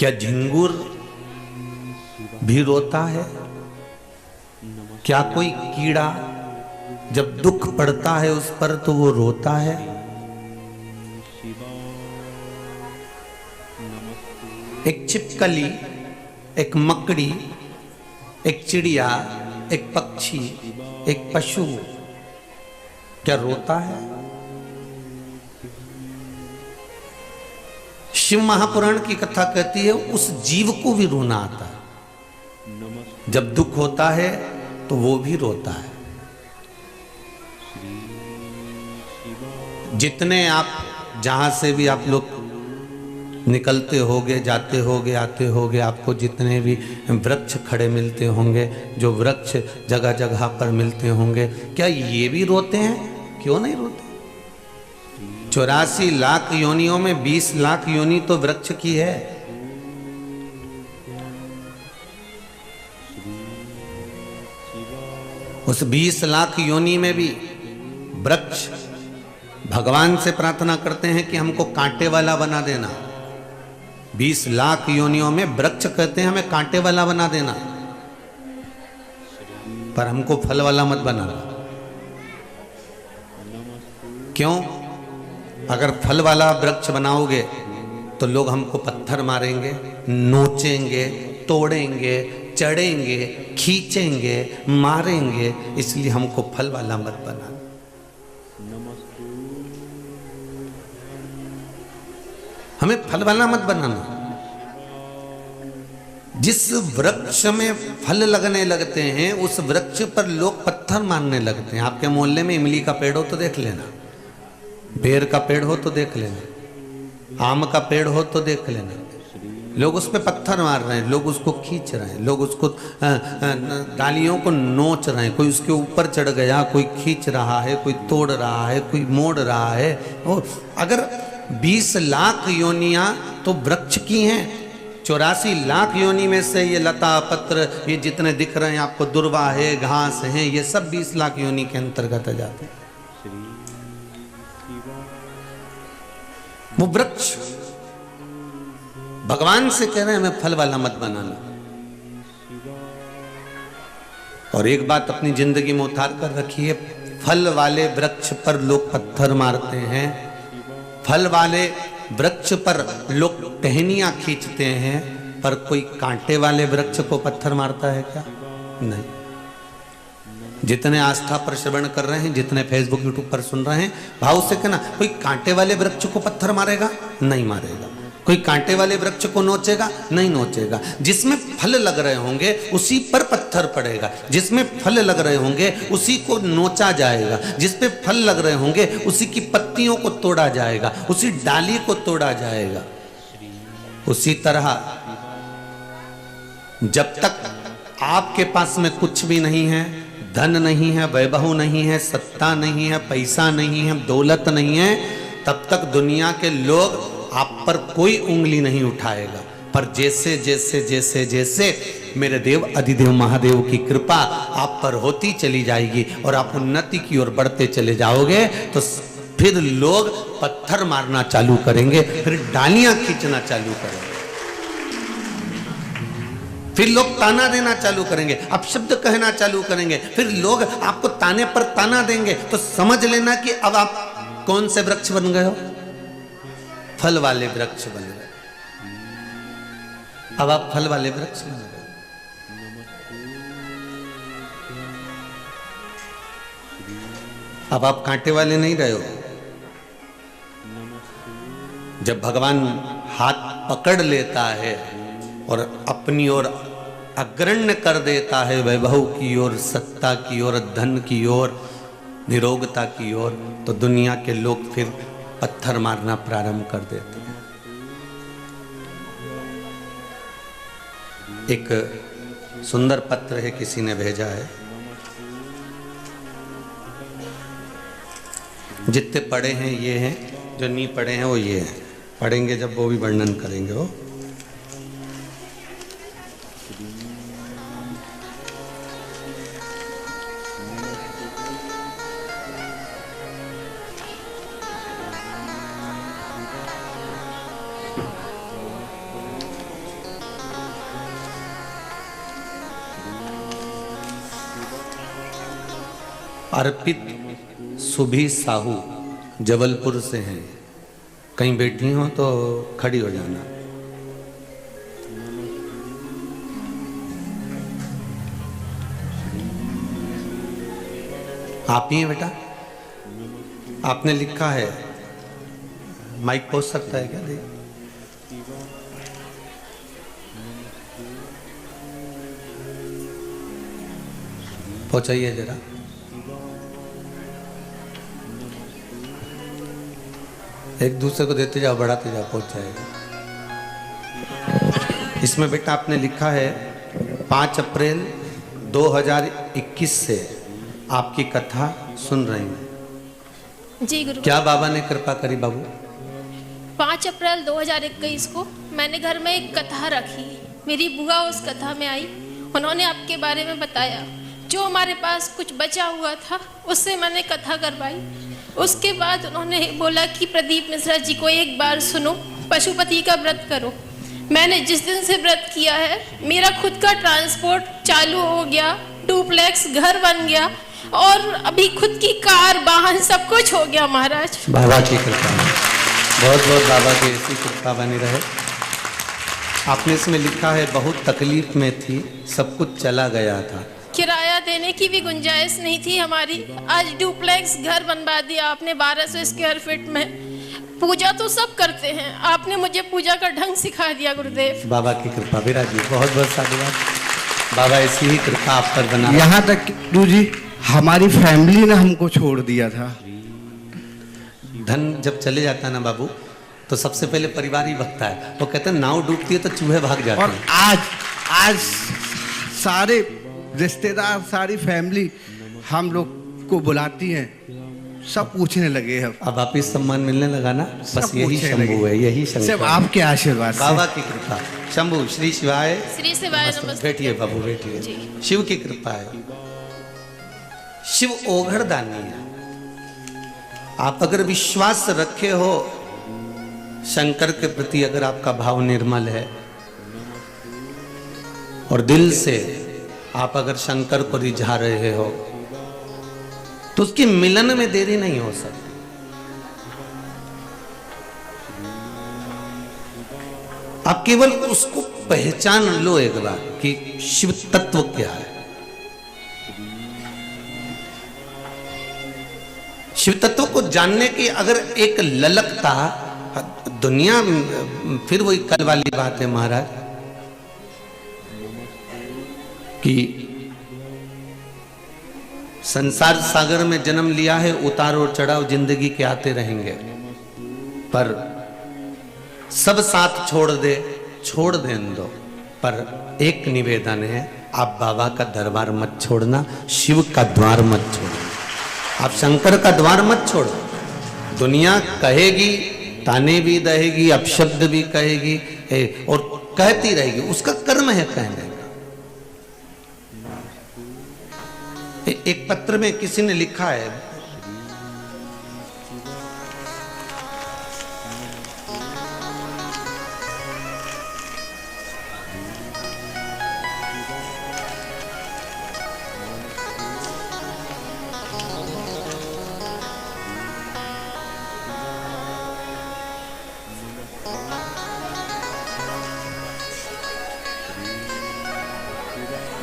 क्या झिंगुर भी रोता है? क्या कोई कीड़ा जब दुख पड़ता है उस पर तो वो रोता है? एक छिपकली, एक मकड़ी, एक चिड़िया, एक पक्षी, एक पशु क्या रोता है? शिव महापुराण की कथा कहती है उस जीव को भी रोना आता है। जब दुख होता है तो वो भी रोता है। जितने आप जहां से भी आप लोग निकलते होगे, जाते होगे, आते होगे, आपको जितने भी वृक्ष खड़े मिलते होंगे, जो वृक्ष जगह जगह पर मिलते होंगे, क्या ये भी रोते हैं? क्यों नहीं रोते? 84 लाख योनियों में 20 लाख योनि तो वृक्ष की है। उस 20 लाख योनि में भी वृक्ष भगवान से प्रार्थना करते हैं कि हमको कांटे वाला बना देना। 20 लाख योनियों में वृक्ष कहते हैं हमें कांटे वाला बना देना, पर हमको फल वाला मत बनाना। क्यों? अगर फल वाला वृक्ष बनाओगे तो लोग हमको पत्थर मारेंगे, नोचेंगे, तोड़ेंगे, चढ़ेंगे, खींचेंगे, मारेंगे, इसलिए हमको फल वाला मत बनाना। हमें फल वाला मत बनाना। जिस वृक्ष में फल लगने लगते हैं उस वृक्ष पर लोग पत्थर मारने लगते हैं। आपके मोहल्ले में इमली का पेड़ हो तो देख लेना, बेर का पेड़ हो तो देख लेना, आम का पेड़ हो तो देख लेना, लोग उस पर पत्थर मार रहे हैं, लोग उसको खींच रहे हैं, लोग उसको डालियों को नोच रहे हैं। कोई उसके ऊपर चढ़ गया, कोई खींच रहा है, कोई तोड़ रहा है, कोई मोड़ रहा है। और अगर 20 लाख योनियां तो वृक्ष की हैं, 84 लाख योनि में से ये लता पत्र ये जितने दिख रहे हैं आपको, दुर्वा है, घास है, ये सब 20 लाख योनि के अंतर्गत आ जाते हैं। वो वृक्ष भगवान से कह रहे हैं हमें फल वाला मत बनाना। और एक बात अपनी जिंदगी में उतार कर रखिए, फल वाले वृक्ष पर लोग पत्थर मारते हैं, फल वाले वृक्ष पर लोग टहनियां खींचते हैं, पर कोई कांटे वाले वृक्ष को पत्थर मारता है क्या? नहीं। जितने आस्था पर श्रवण कर रहे हैं, जितने फेसबुक यूट्यूब पर सुन रहे हैं, भाव से कहना कोई कांटे वाले वृक्ष को पत्थर मारेगा? नहीं मारेगा। कोई कांटे वाले वृक्ष को नोचेगा? नहीं नोचेगा। जिसमें फल लग रहे होंगे उसी पर पत्थर पड़ेगा, जिसमें फल लग रहे होंगे उसी को नोचा जाएगा, जिस पे फल लग रहे होंगे उसी की पत्तियों को तोड़ा जाएगा, उसी डाली को तोड़ा जाएगा। उसी तरह जब तक आपके पास में कुछ भी नहीं है, धन नहीं है, वैभव नहीं है, सत्ता नहीं है, पैसा नहीं है, दौलत नहीं है, तब तक दुनिया के लोग आप पर कोई उंगली नहीं उठाएगा। पर जैसे जैसे जैसे जैसे मेरे देव अधिदेव महादेव की कृपा आप पर होती चली जाएगी और आप उन्नति की ओर बढ़ते चले जाओगे, तो फिर लोग पत्थर मारना चालू करेंगे, फिर डालियां खींचना चालू करेंगे, फिर लोग ताना देना चालू करेंगे, अपशब्द कहना चालू करेंगे, फिर लोग आपको ताने पर ताना देंगे। तो समझ लेना कि अब आप कौन से वृक्ष बन गए हो? फल वाले वृक्ष बन गए। अब आप फल वाले वृक्ष बन गए। अब आप कांटे वाले नहीं रहे हो। जब भगवान हाथ पकड़ लेता है और अपनी ओर अग्रण्य कर देता है, वैभव की ओर, सत्ता की ओर, धन की ओर, निरोगता की ओर, तो दुनिया के लोग फिर पत्थर मारना प्रारंभ कर देते हैं। एक सुंदर पत्र है, किसी ने भेजा है, जितने पढ़े हैं ये हैं, जो नहीं पढ़े हैं वो ये हैं। पढ़ेंगे जब वो भी वर्णन करेंगे। वो अर्पित सुभी साहू जबलपुर से हैं। कहीं बैठी हो तो खड़ी हो जाना। आप ही हैं बेटा? आपने लिखा है, माइक पहुंच सकता है क्या? दे पहुंचाइए जरा। एक दूसरे को देते जाओ, बढ़ाते जाओ, पहुंच जाएगा। इसमें बेटा आपने लिखा है 5 अप्रैल 2021 से आपकी कथा सुन रही हूँ। जी गुरु। क्या बाबा ने कृपा करी बाबू? 5 अप्रैल 2021 को मैंने घर में एक कथा रखी। मेरी बुआ उस कथा में आई, उन्होंने आपके बारे में बताया। जो हमारे पास कुछ बचा हुआ था उससे मैंने कथा करवाई। उसके बाद उन्होंने बोला कि प्रदीप मिश्रा जी को एक बार सुनो, पशुपति का व्रत करो। मैंने जिस दिन से व्रत किया है मेरा खुद का ट्रांसपोर्ट चालू हो गया, डुप्लेक्स घर बन गया और अभी खुद की कार वाहन सब कुछ हो गया महाराज। बाबा की कृपा, बहुत बहुत बाबा की ऐसी कृपा बनी रहे। आपने इसमें लिखा है बहुत तकलीफ में थी, सब कुछ चला गया था, किराया देने की भी गुंजाइश नहीं थी हमारी। आज डुप्लेक्स घर बनवा दिया आपने 1200 स्क्वायर फीट में। पूजा तो सब करते हैं, आपने मुझे पूजा का ढंग सिखा दिया गुरुदेव। बाबा की कृपा विराज जी, बहुत बहुत साधुवाद। बाबा ऐसी ही कृपा आप पर बना। यहाँ तक गुरु जी हमारी फैमिली ने हमको छोड़ दिया था। धन जब चले जाता है ना बाबू, तो सबसे पहले परिवार ही भगता है। वो कहते हैं नाव डूबती है तो चूहे भाग जाते और हैं। आज सारे रिश्तेदार, सारी फैमिली हम लोग को बुलाती हैं, सब पूछने लगे हैं। अब आप इस सम्मान मिलने लगा ना, बस यही शंभू है, यही शंकर। सब आपके आशीर्वाद से। बाबा की कृपा। शंभू श्री शिवाय। श्री शिवाय नमस्ते। बैठिए बाबू, बैठिए। शिव की कृपा है, शिव ओघड़दानी है। आप अगर विश्वास रखे हो शंकर के प्रति, अगर आपका भाव निर्मल है और दिल से आप अगर शंकर को रिझा रहे हो, तो उसके मिलन में देरी नहीं हो सकती। आप केवल उसको पहचान लो एक बार कि शिव तत्व क्या है। शिव तत्व को जानने की अगर एक ललकता, दुनिया फिर वही कल वाली बात है महाराज कि संसार सागर में जन्म लिया है, उतार और चढ़ाव जिंदगी के आते रहेंगे, पर सब साथ छोड़ दे दो। पर एक निवेदन है, आप बाबा का दरबार मत छोड़ना, शिव का द्वार मत छोड़ना, आप शंकर का द्वार मत छोड़ो। दुनिया कहेगी, ताने भी दहेगी, अपशब्द भी कहेगी और कहती रहेगी, उसका कर्म है कहने का। एक पत्र में किसी ने लिखा है,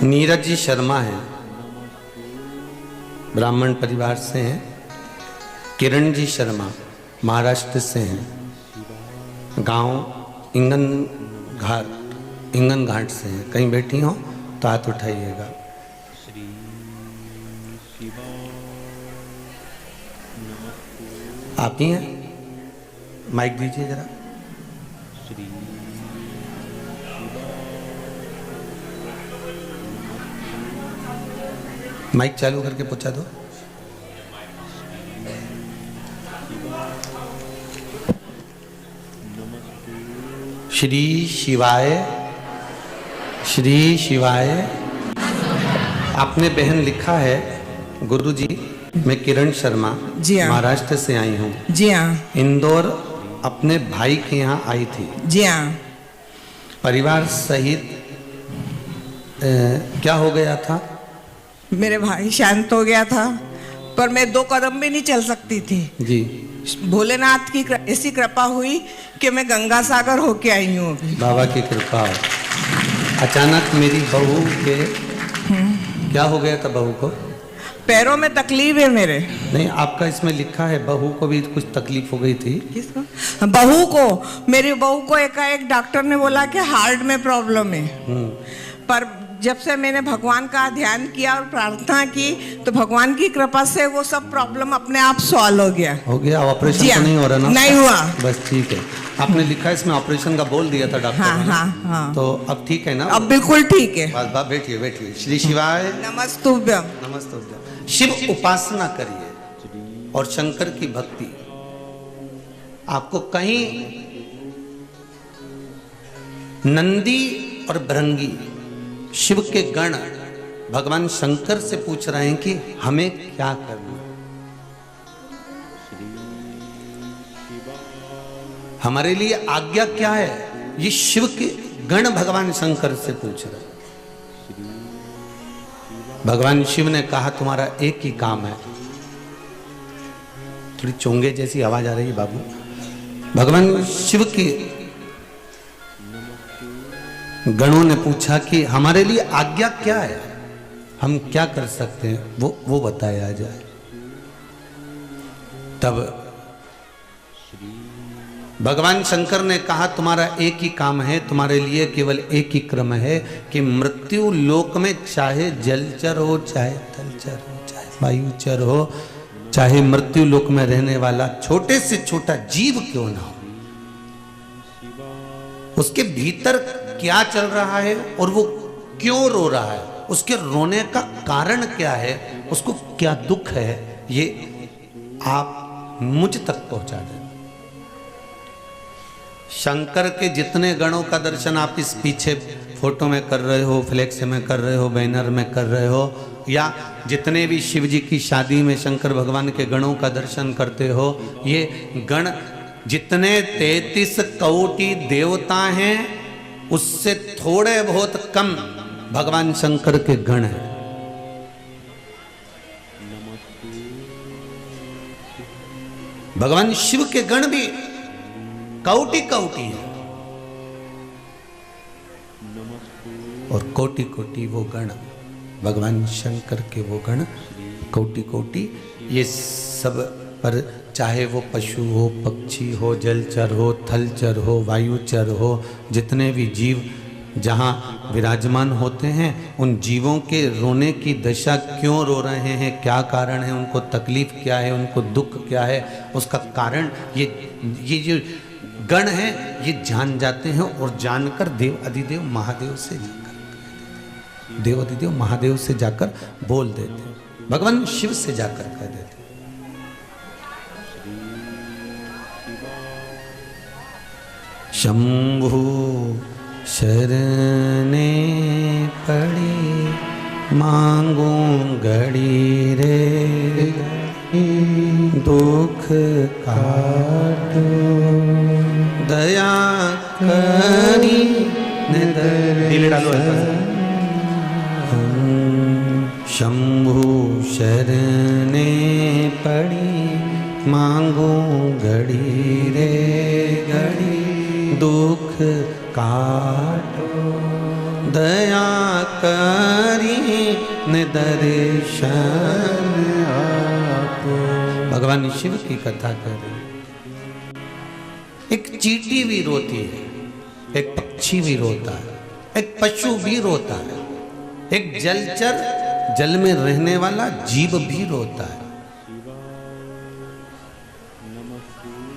नीरज जी शर्मा हैं, ब्राह्मण परिवार से हैं। किरण जी शर्मा महाराष्ट्र से हैं, गांव इंगन घाट से हैं। कहीं बैठी हो तो हाथ उठाइएगा। आप ही हैं? माइक दीजिए जरा। माइक चालू करके पूछा दो। श्री शिवाय, श्री शिवाय। आपने बहन लिखा है, गुरुजी मैं किरण शर्मा जी हाँ। महाराष्ट्र से आई हूँ। जी हाँ। इंदौर अपने भाई के यहाँ आई थी। जी हाँ। परिवार सहित क्या हो गया था? मेरे भाई शांत हो गया था पर मैं 2 कदम भी नहीं चल सकती थी। जी। भोलेनाथ की ऐसी कृपा हुई कि मैं गंगा सागर होके आई हूँ अभी। बाबा की कृपा। अचानक मेरी बहू के क्या हो गया था? बहू को पैरों में तकलीफ है मेरे। नहीं, आपका इसमें लिखा है बहू को भी कुछ तकलीफ हो गई थी। किसको? बहू को। मेरी बहू को एकाएक डॉक्टर ने बोला कि हार्ट में प्रॉब्लम है। पर जब से मैंने भगवान का ध्यान किया और प्रार्थना की तो भगवान की कृपा से वो सब प्रॉब्लम अपने आप सॉल्व हो गया। हो गया? ऑपरेशन जी तो नहीं हो रहा ना? नहीं हुआ। बस ठीक है। आपने लिखा है इसमें ऑपरेशन का बोल दिया था डॉक्टर हाँ, ने। हाँ, हाँ। तो अब ठीक है ना? अब बिल्कुल ठीक है। बस बाप बैठिए बैठिए। श्री शिवाय नमस्तुभ्यम। नमस्तुभ्यम। शिव उपासना करिए और शंकर की भक्ति। आपको कहीं नंदी और भृंगी शिव के गण भगवान शंकर से पूछ रहे हैं कि हमें क्या करना, हमारे लिए आज्ञा क्या है। ये शिव के गण भगवान शंकर से पूछ रहे हैं। भगवान शिव ने कहा तुम्हारा एक ही काम है। थोड़ी चोंगे जैसी आवाज आ रही है बाबू। भगवान शिव के गणों ने पूछा कि हमारे लिए आज्ञा क्या है, हम क्या कर सकते हैं, वो बताया जाए। तब भगवान शंकर ने कहा तुम्हारा एक ही काम है, तुम्हारे लिए केवल एक ही क्रम है कि मृत्यु लोक में चाहे जलचर हो, चाहे थलचर हो, चाहे वायुचर हो, चाहे मृत्यु लोक में रहने वाला छोटे से छोटा जीव क्यों ना हो, उसके भीतर क्या चल रहा है और वो क्यों रो रहा है, उसके रोने का कारण क्या है, उसको क्या दुख है, ये आप मुझ तक पहुंचा दें। शंकर के जितने गणों का दर्शन आप इस पीछे फोटो में कर रहे हो, फ्लेक्स में कर रहे हो, बैनर में कर रहे हो, या जितने भी शिव जी की शादी में शंकर भगवान के गणों का दर्शन करते हो, ये गण जितने 33 कोटि देवता हैं उससे थोड़े बहुत कम भगवान शंकर के गण हैं। भगवान शिव के गण भी कोटि कोटि है और कोटि कोटि वो गण भगवान शंकर के वो गण कोटि कोटि। ये सब पर चाहे वो पशु हो, पक्षी हो, जलचर हो, थलचर हो, वायुचर हो, जितने भी जीव जहाँ विराजमान होते हैं उन जीवों के रोने की दशा क्यों रो रहे हैं, क्या कारण है, उनको तकलीफ क्या है, उनको दुख क्या है, उसका कारण ये जो गण है ये जान जाते हैं और जानकर देव अधिदेव महादेव से जाकर, देव अधिदेव महादेव से जाकर बोल देते हैं, भगवान शिव से जाकर कह देते हैं। शंभु शरणे पड़ी मांगू घड़ी रे दुख काटो दया करी दिल डालो। शंभु शरणे पड़ी मांगू घड़ी रे घड़ी दुख काटो दया करी न दर्शन आपो। भगवान शिव की कथा करें। एक चींटी भी रोती है, एक पक्षी भी रोता है, एक पशु भी रोता है, एक जलचर जल में रहने वाला जीव भी रोता है,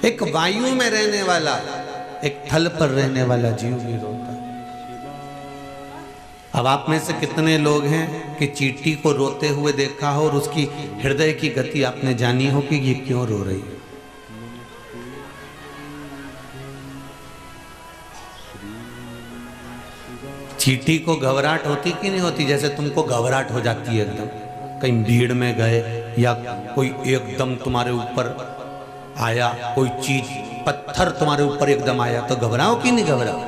एक वायु में रहने वाला, एक थल पर रहने वाला जीव भी रोता है। अब आप में से कितने लोग हैं कि चींटी को रोते हुए देखा हो और उसकी हृदय की गति आपने जानी हो कि ये क्यों रो रही है? चींटी को घबराहट होती कि नहीं होती? जैसे तुमको घबराहट हो जाती है एकदम, कहीं भीड़ में गए या कोई एकदम तुम्हारे ऊपर आया, कोई चीज पत्थर तुम्हारे ऊपर एकदम आया तो घबराओ कि नहीं घबराओ?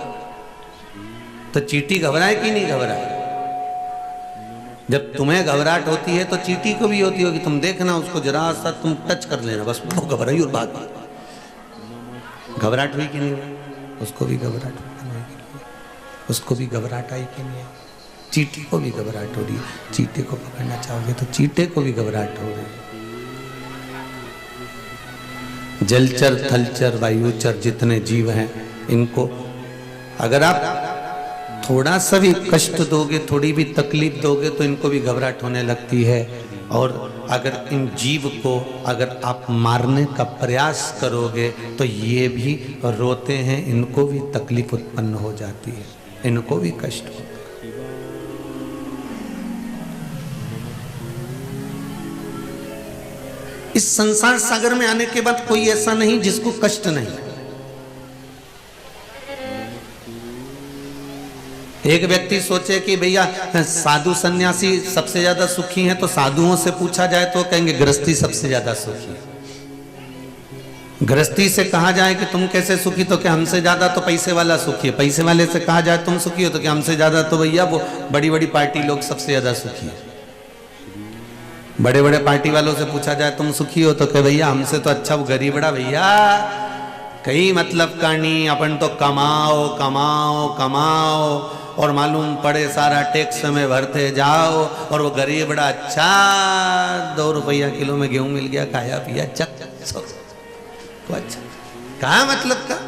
तो चींटी घबराए कि नहीं घबराए? जब तुम्हें घबराहट होती है तो चींटी को भी होती होगी, तुम देखना उसको जरा सा तुम टच कर लेना, बस वो घबराई और बात घबराहट हुई कि नहीं हुई, उसको भी घबराहट हुई, उसको भी घबराहट आई कि नहीं, चींटी को भी घबराहट हो रही है। चींटे को पकड़ना चाहोगे तो चींटे को भी घबराहट हो रही है। जलचर थलचर वायुचर जितने जीव हैं, इनको अगर आप थोड़ा सा भी कष्ट दोगे, थोड़ी भी तकलीफ दोगे तो इनको भी घबराहट होने लगती है। और अगर इन जीव को अगर आप मारने का प्रयास करोगे तो ये भी रोते हैं, इनको भी तकलीफ उत्पन्न हो जाती है, इनको भी कष्ट होता है। इस संसार सागर में आने के बाद कोई ऐसा नहीं जिसको कष्ट नहीं। एक व्यक्ति सोचे कि भैया साधु सन्यासी सबसे ज्यादा सुखी हैं, तो साधुओं से पूछा जाए तो कहेंगे गृहस्थी सबसे ज्यादा सुखी है। गृहस्थी से कहा जाए कि तुम कैसे सुखी, तो क्या हमसे ज्यादा तो पैसे वाला सुखी है। पैसे वाले से कहा जाए तुम सुखी हो, तो क्या हमसे ज्यादा तो भैया वो बड़ी बड़ी पार्टी लोग सबसे ज्यादा सुखी है। बड़े बड़े पार्टी वालों से पूछा जाए तुम सुखी हो, तो क्या भैया हमसे तो अच्छा वो गरीबड़ा भैया कई मतलब करनी, अपन तो कमाओ कमाओ कमाओ और मालूम पड़े सारा टैक्स में भरते जाओ, और वो गरीब बड़ा अच्छा 2 रुपया किलो में गेहूं मिल गया, खाया पिया चक तो अच्छा, कहा मतलब का।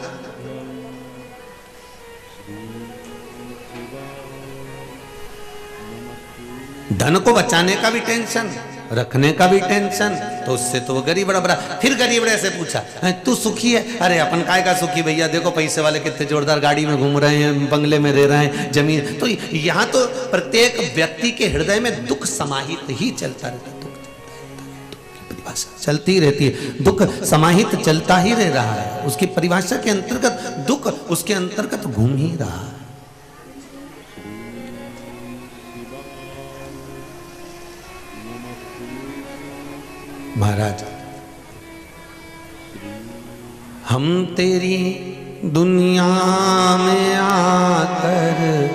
धन को बचाने का भी टेंशन, रखने का भी टेंशन, तो उससे तो वो गरीब बड़ा। फिर गरीब बड़े से पूछा तू सुखी है? अरे अपन काय का सुखी भैया, देखो पैसे वाले कितने जोरदार गाड़ी में घूम रहे हैं, बंगले में रह रहे हैं, जमीन। तो यहाँ तो प्रत्येक व्यक्ति के हृदय में दुख समाहित ही चलता रहता है, दुख की परिभाषा चलती रहती है, दुख समाहित चलता ही रह रहा है, उसकी परिभाषा के अंतर्गत दुख उसके अंतर्गत घूम ही रहा है। महाराज, हम तेरी दुनिया में आकर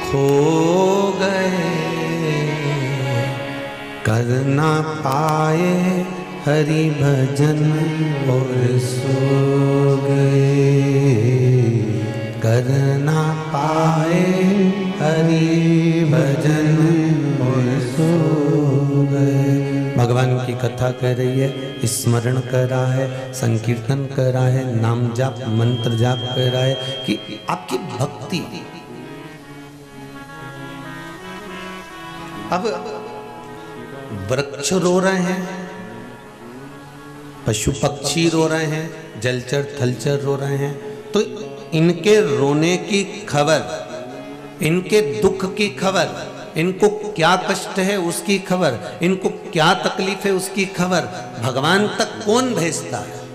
खो गए, कर ना पाए हरि भजन और सो गए, कर ना पाए हरि भजन और सो गए। भगवान की कथा कर रही है, स्मरण कर रहा है, संकीर्तन कर रहा है, नाम जाप मंत्र जाप कर रहा है कि आपकी भक्ति। अब वृक्ष रो रहे हैं, पशु पक्षी रो रहे हैं, जलचर थलचर रो रहे हैं, तो इनके रोने की खबर, इनके दुख की खबर, इनको क्या कष्ट है उसकी खबर, इनको क्या तकलीफ है उसकी खबर भगवान तक कौन भेजता है?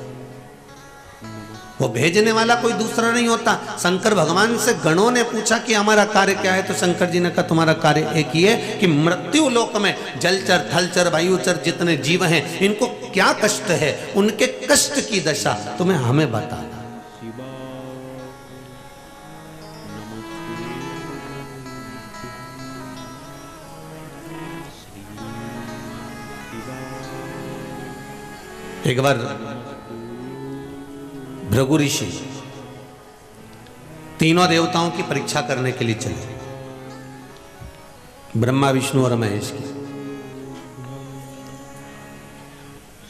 वो भेजने वाला कोई दूसरा नहीं होता। शंकर भगवान से गणों ने पूछा कि हमारा कार्य क्या है, तो शंकर जी ने कहा तुम्हारा कार्य एक ही है कि मृत्यु लोक में जलचर थलचर वायुचर जितने जीव हैं, इनको क्या कष्ट है, उनके कष्ट की दशा तुम्हें हमें बताना। एक बार भृगु ऋषि तीनों देवताओं की परीक्षा करने के लिए चले, ब्रह्मा विष्णु और महेश की।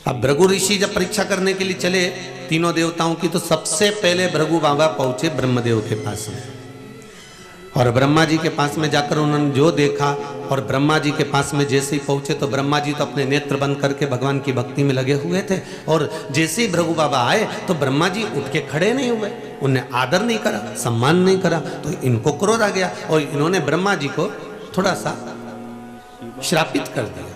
अब भृगु ऋषि जब परीक्षा करने के लिए चले तीनों देवताओं की, तो सबसे पहले भृगु बाबा पहुंचे ब्रह्मदेव के पास में, और ब्रह्मा जी के पास में जाकर उन्होंने जो देखा, और ब्रह्मा जी के पास में जैसे ही पहुंचे तो ब्रह्मा जी तो अपने नेत्र बंद करके भगवान की भक्ति में लगे हुए थे, और जैसे ही भृगु बाबा आए तो ब्रह्मा जी उठ के खड़े नहीं हुए, उन्हें आदर नहीं करा, सम्मान नहीं करा, तो इनको क्रोध आ गया और इन्होंने ब्रह्मा जी को थोड़ा सा श्रापित कर दिया।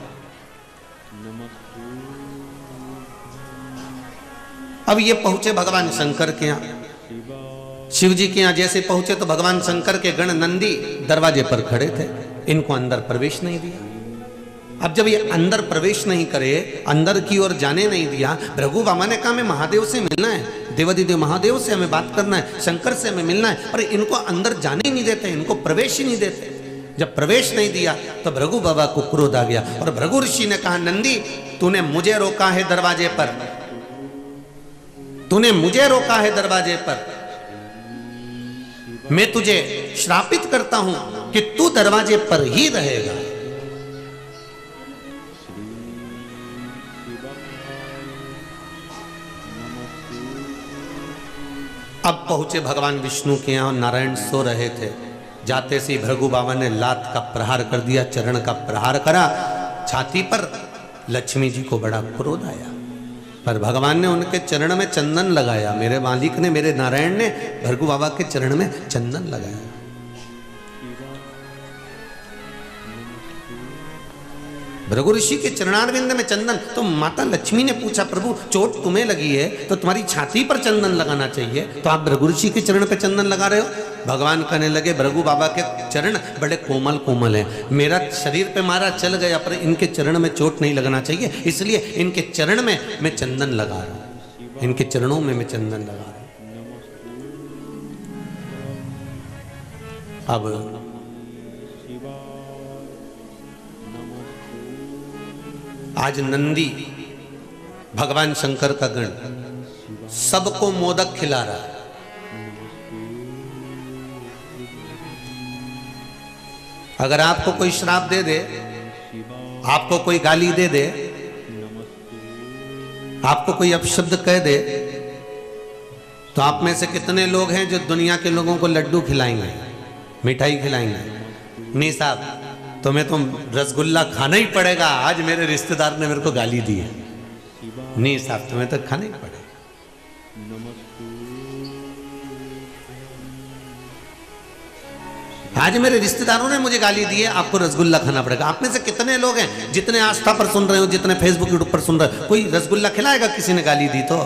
अब ये पहुंचे भगवान शंकर के यहाँ, शिव जी के यहाँ जैसे पहुंचे तो भगवान शंकर के गण नंदी दरवाजे पर खड़े थे, इनको अंदर प्रवेश नहीं दिया। अब जब ये अंदर प्रवेश नहीं करे, अंदर की ओर जाने नहीं दिया, भृगु बाबा ने कहा मैं महादेव से मिलना है, देवादिदेव महादेव से हमें बात करना है, शंकर से हमें मिलना है, पर इनको अंदर जाने ही नहीं देते, इनको प्रवेश ही नहीं देते। जब प्रवेश नहीं दिया तो भृगु बाबा को क्रोध आ गया और भृगु ऋषि ने कहा, नंदी तूने मुझे रोका है दरवाजे पर, तूने मुझे रोका है दरवाजे पर, मैं तुझे श्रापित करता हूं कि तू दरवाजे पर ही रहेगा। अब पहुंचे भगवान विष्णु के यहां, नारायण सो रहे थे। जाते से भृगु बाबा ने लात का प्रहार कर दिया, चरण का प्रहार करा छाती पर। लक्ष्मी जी को बड़ा क्रोध आया, पर भगवान ने उनके चरण में चंदन लगाया। मेरे मालिक ने, मेरे नारायण ने भृगु बाबा के चरण में चंदन लगाया। भृगु ऋषि के चरणारविंद में चंदन। तो माता लक्ष्मी ने पूछा, प्रभु चोट तुम्हें लगी है तो तुम्हारी छाती पर चंदन लगाना चाहिए, तो आप भृगु ऋषि के चरण पे चंदन लगा रहे हो। भगवान कहने लगे, भृगु बाबा के चरण बड़े कोमल कोमल हैं, मेरा शरीर पे मारा चल गया पर इनके चरण में चोट नहीं लगना चाहिए, इसलिए इनके चरण में मैं चंदन लगा रहा हूं, इनके चरणों में मैं चंदन लगा रहा हूं। अब आज नंदी भगवान शंकर का गण सबको मोदक खिला रहा है। अगर आपको कोई श्राप दे दे, आपको कोई गाली दे दे, आपको कोई अपशब्द कह दे, तो आप में से कितने लोग हैं जो दुनिया के लोगों को लड्डू खिलाएंगे, मिठाई खिलाएंगे? नहीं साहब, तुम्हें तो रसगुल्ला खाना ही पड़ेगा। आज मेरे रिश्तेदार ने मेरे को गाली दी है। नहीं साहब, तुम्हें तो खाना ही पड़ेगा। आज मेरे रिश्तेदारों ने मुझे गाली दी है, आपको रसगुल्ला खाना पड़ेगा। आप में से कितने लोग हैं जितने आस्था पर सुन रहे हो, जितने फेसबुक यूट्यूब पर सुन रहे हो, कोई रसगुल्ला खिलाएगा? किसी ने गाली दी तो,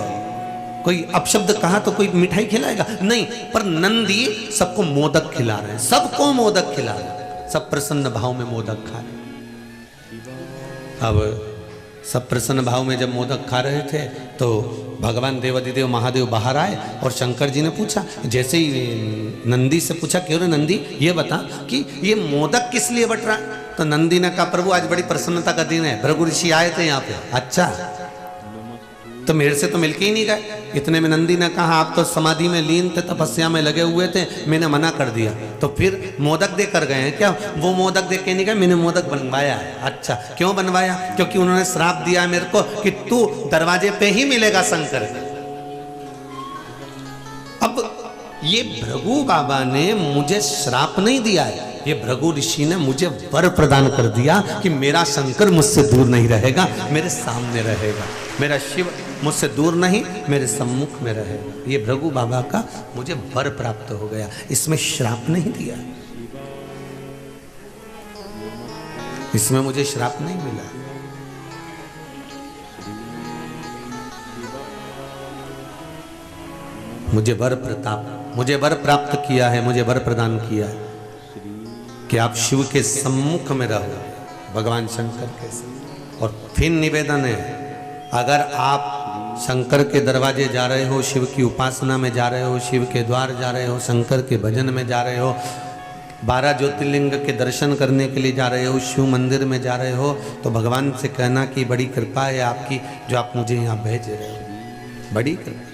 कोई अपशब्द कहा तो कोई मिठाई खिलाएगा? नहीं। पर नंदी सबको मोदक खिला रहे हैं, सबको मोदक खिला रहे हैं, सब प्रसन्न भाव में मोदक खा रहे। अब सब प्रसन्न भाव में जब मोदक खा रहे थे तो भगवान देवादिदेव महादेव बाहर आए और शंकर जी ने पूछा, जैसे ही नंदी से पूछा, क्यों रे नंदी ये बता कि ये मोदक किस लिए बट रहा है? तो नंदी ने कहा, प्रभु आज बड़ी प्रसन्नता का दिन है, भृगु ऋषि आए थे यहाँ पे। अच्छा, तो मेरे से तो मिलके ही नहीं गए। इतने में नंदी ने कहा, आप तो समाधि में लीन थे, तपस्या में लगे हुए थे, मैंने मना कर दिया। तो फिर मोदक दे कर गए हैं क्या? वो मोदक दे के नहीं गए, मैंने मोदक बनवाया है। अच्छा, क्यों बनवाया? क्योंकि उन्होंने श्राप दिया है मेरे को कि तू दरवाजे पे ही मिलेगा शंकर। अब ये भृगु बाबा ने मुझे श्राप नहीं दिया है, ये भृगु ऋषि ने मुझे वर प्रदान कर दिया कि मेरा शंकर मुझसे दूर नहीं रहेगा, मेरे सामने रहेगा, मेरा शिव मुझसे दूर नहीं, मेरे सम्मुख में रहेगा। ये भृगु बाबा का मुझे वर प्राप्त हो गया, इसमें श्राप नहीं दिया, इसमें मुझे श्राप नहीं मिला। मुझे वर प्रताप, मुझे वर प्राप्त किया है, मुझे वर प्रदान किया है कि आप शिव के सम्मुख में रहो, भगवान शंकर के साथ। और फिर निवेदन है, अगर आप शंकर के दरवाजे जा रहे हो, शिव की उपासना में जा रहे हो, शिव के द्वार जा रहे हो, शंकर के भजन में जा रहे हो, 12 ज्योतिर्लिंग के दर्शन करने के लिए जा रहे हो, शिव मंदिर में जा रहे हो, तो भगवान से कहना कि बड़ी कृपा है आपकी जो आप मुझे यहाँ भेज रहे हो, बड़ी कृपा।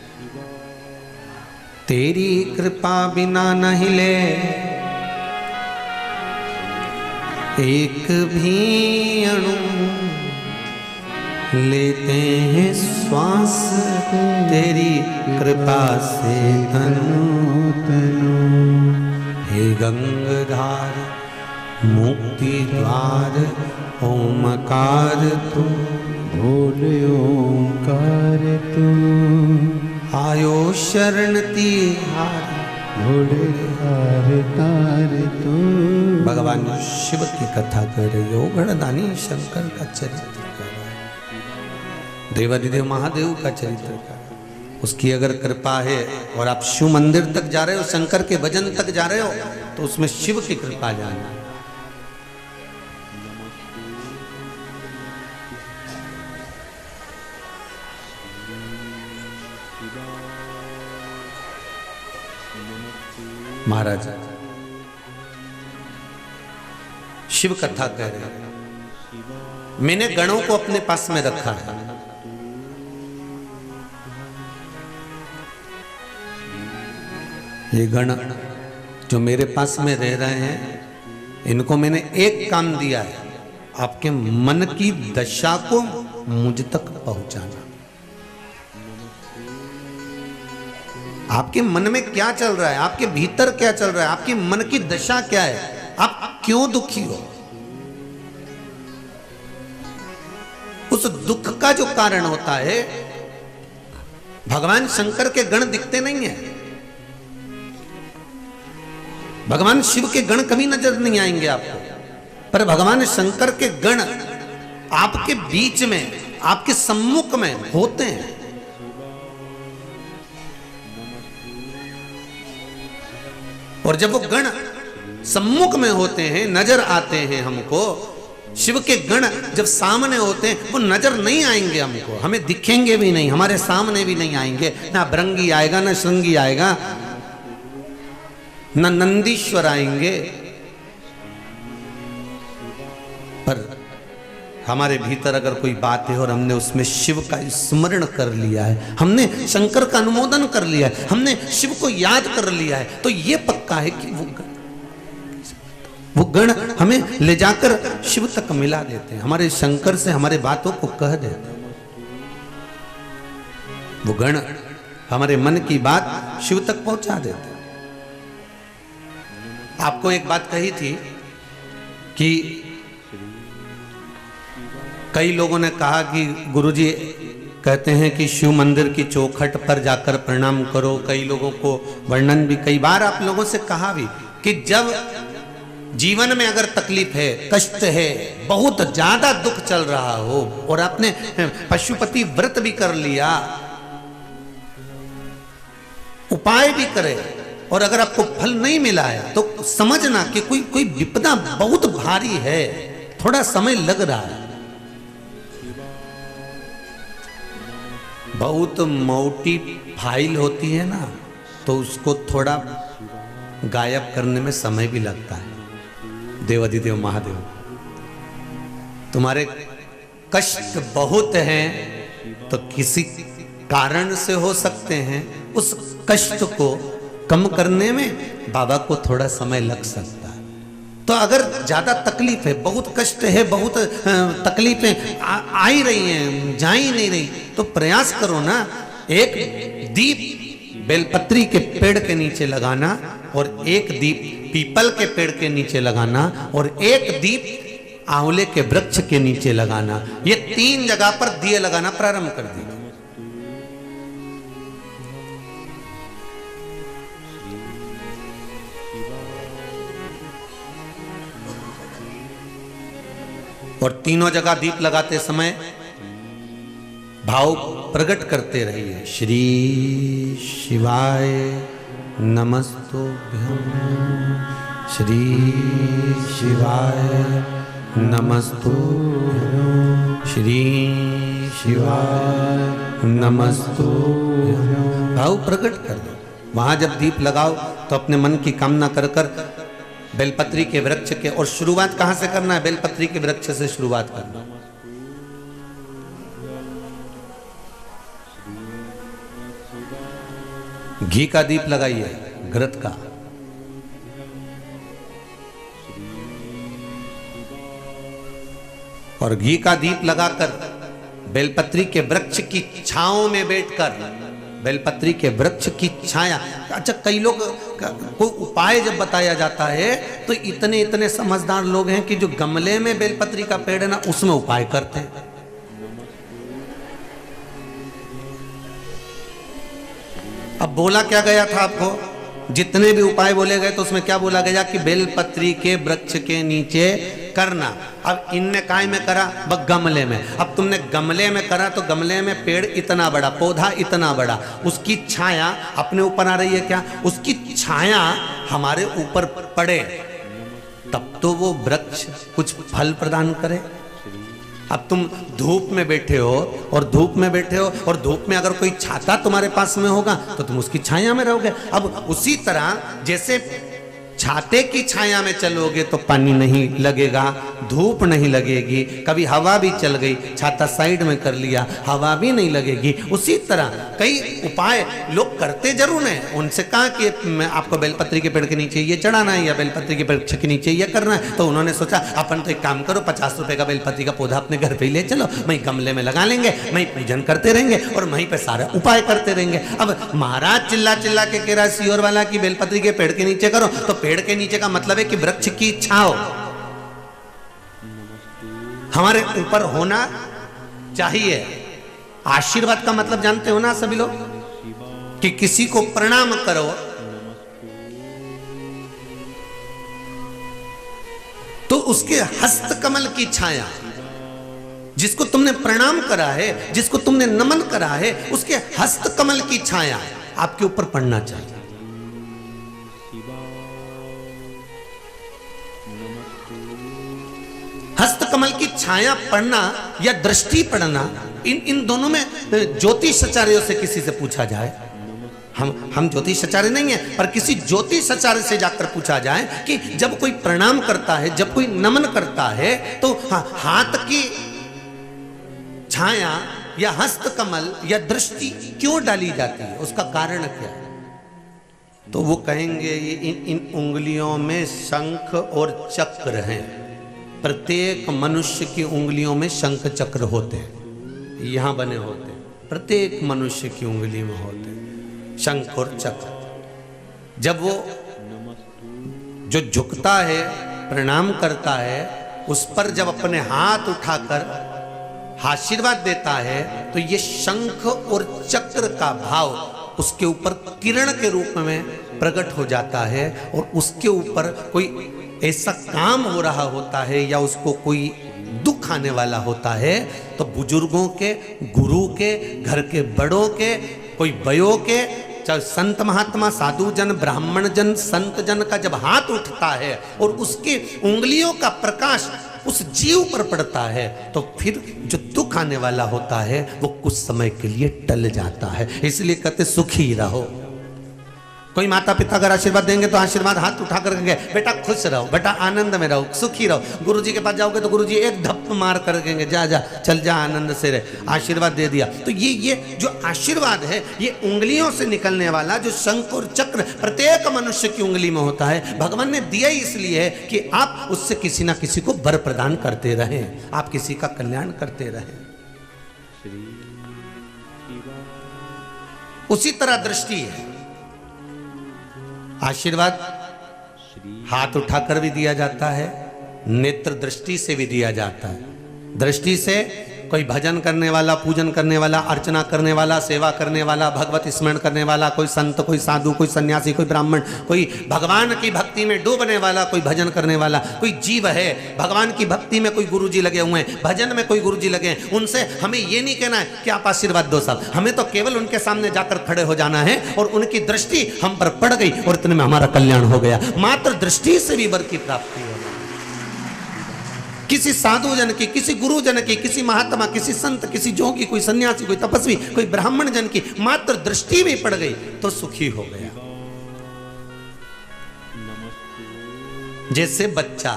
तेरी कृपा बिना नहीं ले एक भी अणु, लेते हैं श्वास तेरी कृपा से तनु तनु। हे गंगाधार मुक्ति द्वार ओमकार तू, बोले ओंकार तू, आयो शरण तिहार भोले हार तार तू। भगवान शिव की कथा कर रही हो, गणदानी शंकर का चरित्र कर रहा है, देवादिदेव महादेव का चरित्र कर रहा है। उसकी अगर कृपा है और आप शिव मंदिर तक जा रहे हो, शंकर के भजन तक जा रहे हो, तो उसमें शिव की कृपा जाना। महाराज शिव कथा कह रहे हैं। मैंने गणों को अपने पास में रखा है। ये गण जो मेरे पास में रह रहे हैं, इनको मैंने एक काम दिया है, आपके मन की दशा को मुझ तक पहुंचाना। आपके मन में क्या चल रहा है, आपके भीतर क्या चल रहा है, आपके मन की दशा क्या है, आप क्यों दुखी हो, उस दुख का जो कारण होता है, भगवान शंकर के गण दिखते नहीं है, भगवान शिव के गण कभी नजर नहीं आएंगे आपको, पर भगवान शंकर के गण आपके बीच में, आपके सम्मुख में होते हैं। और जब वो गण सम्मुख में होते हैं, नजर आते हैं हमको, शिव के गण जब सामने होते हैं, वो नजर नहीं आएंगे हमको, हमें दिखेंगे भी नहीं, हमारे सामने भी नहीं आएंगे, ना भृंगी आएगा, ना श्रृंगी आएगा, ना नंदीश्वर आएंगे, पर हमारे भीतर अगर कोई बात है और हमने उसमें शिव का स्मरण कर लिया है, हमने शंकर का अनुमोदन कर लिया है, हमने शिव को याद कर लिया है, तो ये पक्का है कि वो गण हमें ले जाकर शिव तक मिला देते हैं, हमारे शंकर से हमारे बातों को कह देते हैं। वो गण हमारे मन की बात शिव तक पहुंचा देते हैं। आपको एक बात कही थी कि कई लोगों ने कहा कि गुरुजी कहते हैं कि शिव मंदिर की चौखट पर जाकर प्रणाम करो। कई लोगों को वर्णन भी कई बार आप लोगों से कहा भी कि जब जीवन में अगर तकलीफ है, कष्ट है, बहुत ज्यादा दुख चल रहा हो और आपने पशुपति व्रत भी कर लिया, उपाय भी करे, और अगर आपको फल नहीं मिला है तो समझना कि कोई विपदा बहुत भारी है, थोड़ा समय लग रहा है। बहुत मोटी फाइल होती है ना, तो उसको थोड़ा गायब करने में समय भी लगता है। देवाधिदेव महादेव, तुम्हारे कष्ट बहुत हैं तो किसी कारण से हो सकते हैं, उस कष्ट को कम करने में बाबा को थोड़ा समय लग सकता है। तो अगर ज्यादा तकलीफ है, बहुत कष्ट है, बहुत तकलीफें आ ही रही हैं, जा ही नहीं रही, तो प्रयास करो ना, एक दीप बेलपत्री के पेड़ के नीचे लगाना, और एक दीप पीपल के पेड़ के नीचे लगाना, और एक दीप आंवले के वृक्ष के नीचे लगाना। ये 3 जगह पर दिए लगाना प्रारंभ कर दीजिए। और तीनों जगह दीप लगाते समय भाव प्रकट करते रहिए। श्री शिवाय नमस्तुभ्यं, श्री शिवाय नमस्तुभ्यं, श्री शिवाय नमस्तुभ्यं। भाव प्रकट कर दो। वहां जब दीप लगाओ तो अपने मन की कामना कर कर बेलपत्री के वृक्ष के, और शुरुआत कहां से करना है? बेलपत्री के वृक्ष से शुरुआत करना। घी का दीप लगाइए, घृत का, और घी का दीप लगाकर बेलपत्री के वृक्ष की छांव में बैठकर, बेलपत्री के वृक्ष की छाया। अच्छा, कई लोग कोई उपाय जब बताया जाता है तो इतने इतने समझदार लोग हैं कि जो गमले में बेलपत्री का पेड़ है ना, उसमें उपाय करते हैं। अब बोला क्या गया था आपको? जितने भी उपाय बोले गए तो उसमें क्या बोला गया कि बेलपत्री के वृक्ष के नीचे करना। अब इनने काय में करा? बस गमले में। अब तुमने गमले में करा तो गमले में पेड़ इतना बड़ा, पौधा इतना बड़ा, उसकी छाया अपने ऊपर आ रही है क्या? उसकी छाया हमारे ऊपर पड़े तब तो वो वृक्ष कुछ फल प्रदान करे। अब तुम धूप में बैठे हो और धूप में बैठे हो और धूप में अगर कोई छाता तुम्हारे पास में होगा तो तुम उसकी छाया में रहोगे। अब उसी तरह जैसे छाते की छाया में चलोगे तो पानी नहीं लगेगा, धूप नहीं लगेगी, कभी हवा भी चल गई, छाता साइड में कर लिया, हवा भी नहीं लगेगी। उसी तरह कई उपाय लोग करते जरूर हैं। उनसे कहा कि मैं आपको बेलपत्री के पेड़ के नीचे ये चढ़ाना है या बेलपत्री के पेड़ के नीचे ये करना है, तो उन्होंने सोचा अपन तो एक काम करो, 50 रुपए का बेलपत्री का पौधा अपने घर पे ही ले चलो, वहीं गमले में लगा लेंगे, वहीं पूजन करते रहेंगे और वहीं पे सारा उपाय करते रहेंगे। अब महाराज चिल्ला चिल्ला के कह रहा सियोर वाला की बेलपत्री के पेड़ के नीचे करो, तो पेड़ के नीचे का मतलब है कि वृक्ष की छांव हमारे ऊपर होना चाहिए। आशीर्वाद का मतलब जानते हो ना सभी लोग, कि किसी को प्रणाम करो तो उसके हस्त कमल की छाया, जिसको तुमने प्रणाम करा है, जिसको तुमने नमन करा है, उसके हस्त कमल की छाया आपके ऊपर पड़ना चाहिए। हस्त कमल की छाया पड़ना या दृष्टि पड़ना, इन दोनों में ज्योतिषाचार्यों से किसी से पूछा जाए, हम ज्योतिषाचार्य नहीं है, पर किसी ज्योतिषाचार्य से जाकर पूछा जाए कि जब कोई प्रणाम करता है, जब कोई नमन करता है, तो हाथ की छाया या हस्त कमल या दृष्टि क्यों डाली जाती है, उसका कारण क्या है? तो वो कहेंगे इन उंगलियों में शंख और चक्र हैं। प्रत्येक मनुष्य की उंगलियों में शंख चक्र होते हैं, यहां बने होते हैं, प्रत्येक मनुष्य की उंगली में होते हैं शंख और चक्र। जब वो जो झुकता है, प्रणाम करता है, उस पर जब अपने हाथ उठाकर आशीर्वाद देता है, तो ये शंख और चक्र का भाव उसके ऊपर किरण के रूप में प्रकट हो जाता है और उसके ऊपर कोई ऐसा काम हो रहा होता है या उसको कोई दुख आने वाला होता है, तो बुजुर्गों के, गुरु के, घर के बड़ों के, कोई बयों के, चाहे संत महात्मा, साधु जन, ब्राह्मण जन, संत जन का जब हाथ उठता है और उसकी उंगलियों का प्रकाश उस जीव पर पड़ता है, तो फिर जो दुख आने वाला होता है वो कुछ समय के लिए टल जाता है। इसलिए कहते सुखी रहो। कोई माता पिता अगर आशीर्वाद देंगे तो आशीर्वाद हाथ उठा कर कहेंगे बेटा खुश रहो, बेटा आनंद में रहो, सुखी रहो। गुरुजी के पास जाओगे तो गुरुजी एक धप्प मार कर कहेंगे जा जा चल जा आनंद से रहे, आशीर्वाद दे दिया। तो ये जो आशीर्वाद है, ये उंगलियों से निकलने वाला जो शंख और चक्र प्रत्येक मनुष्य की उंगली में होता है, भगवान ने दिया इसलिए है कि आप उससे किसी ना किसी को वर प्रदान करते रहें, आप किसी का कल्याण करते रहें। उसी तरह दृष्टि है, आशीर्वाद हाथ उठाकर भी दिया जाता है, नेत्र दृष्टि से भी दिया जाता है। दृष्टि से कोई भजन करने वाला, पूजन करने वाला, अर्चना करने वाला, सेवा करने वाला, भगवत स्मरण करने वाला, कोई संत, कोई साधु, कोई सन्यासी, कोई ब्राह्मण, कोई भगवान की भक्ति में डूबने वाला, कोई भजन करने वाला, कोई जीव है भगवान की भक्ति में, कोई गुरुजी लगे हुए हैं, भजन में कोई गुरुजी लगे हैं, उनसे हमें ये नहीं कहना है कि आप आशीर्वाद दो साहब, हमें तो केवल उनके सामने जाकर खड़े हो जाना है और उनकी दृष्टि हम पर पड़ गई और इतने में हमारा कल्याण हो गया। मात्र दृष्टि से भी वर की प्राप्ति हो। किसी साधु जन की, किसी गुरु जन की, किसी महात्मा, किसी संत, किसी जोगी, कोई सन्यासी, कोई तपस्वी, कोई ब्राह्मण जन की मात्र दृष्टि भी पड़ गई तो सुखी हो गया। जैसे बच्चा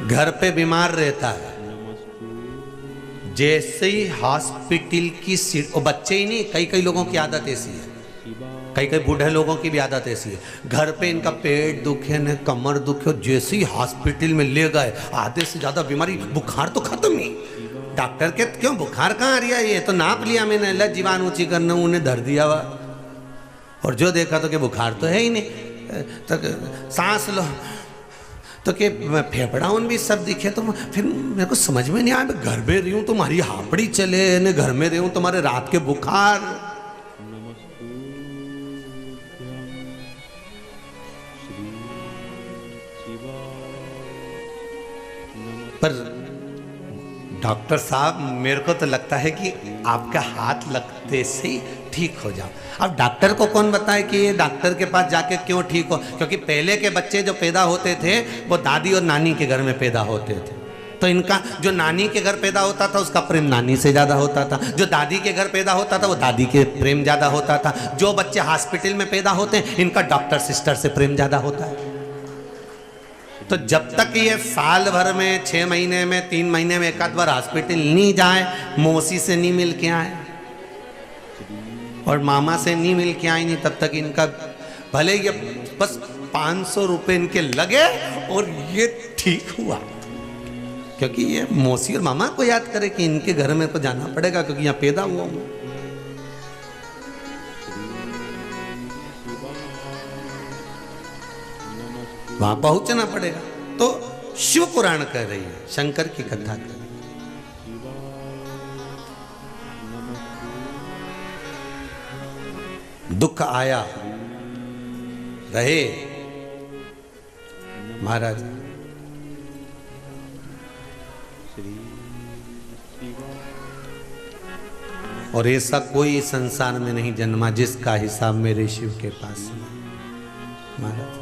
घर पे बीमार रहता है, जैसे ही हॉस्पिटल की सीट, और बच्चे ही नहीं, कई लोगों की आदत ऐसी है, कई बूढ़े लोगों की भी आदत ऐसी है, घर पे इनका पेट दुखे न कमर दुखे, जैसे ही हॉस्पिटल में ले गए आधे से ज्यादा बीमारी, बुखार तो खत्म ही, डॉक्टर के क्यों बुखार कहाँ आ रही है, ये तो नाप लिया मैंने, ला जीवान ऊंची करना उन्हें धर दिया हुआ, और जो देखा तो कि बुखार तो है ही नहीं, तो सांस लो तो कि फेफड़ाउन भी सब दिखे, तो फिर मेरे को समझ में नहीं आया, मैं घर में रही हूँ तुम्हारी हापड़ी चले न, घर में रही हूँ तुम्हारे रात के बुखार। पर डॉक्टर साहब मेरे को तो लगता है कि आपका हाथ लगते से ही ठीक हो जाओ। अब डॉक्टर को कौन बताए कि ये डॉक्टर के पास जाके क्यों ठीक हो, क्योंकि पहले के बच्चे जो पैदा होते थे वो दादी और नानी के घर में पैदा होते थे, तो इनका जो नानी के घर पैदा होता था उसका प्रेम नानी से ज्यादा होता था, जो दादी के घर पैदा होता था वो दादी के प्रेम ज्यादा होता था, जो बच्चे हॉस्पिटल में पैदा होते हैं इनका डॉक्टर सिस्टर से प्रेम ज्यादा होता है। तो जब तक ये साल भर में 6 महीने में 3 महीने में एक आध बार हॉस्पिटल नहीं जाए, मौसी से नहीं मिल के आए और मामा से नहीं मिल के आए नहीं, तब तक इनका भले ये बस 500 रुपए इनके लगे और ये ठीक हुआ। क्योंकि ये मौसी और मामा को याद करे कि इनके घर में तो जाना पड़ेगा क्योंकि यहाँ पैदा हुआ हूं। वहां पहुंचना पड़ेगा। तो शिव पुराण कह रही है, शंकर की कथा कर रही है। दुख आया रहे महाराज, और ऐसा कोई संसार में नहीं जन्मा जिसका हिसाब मेरे शिव के पास है महाराज।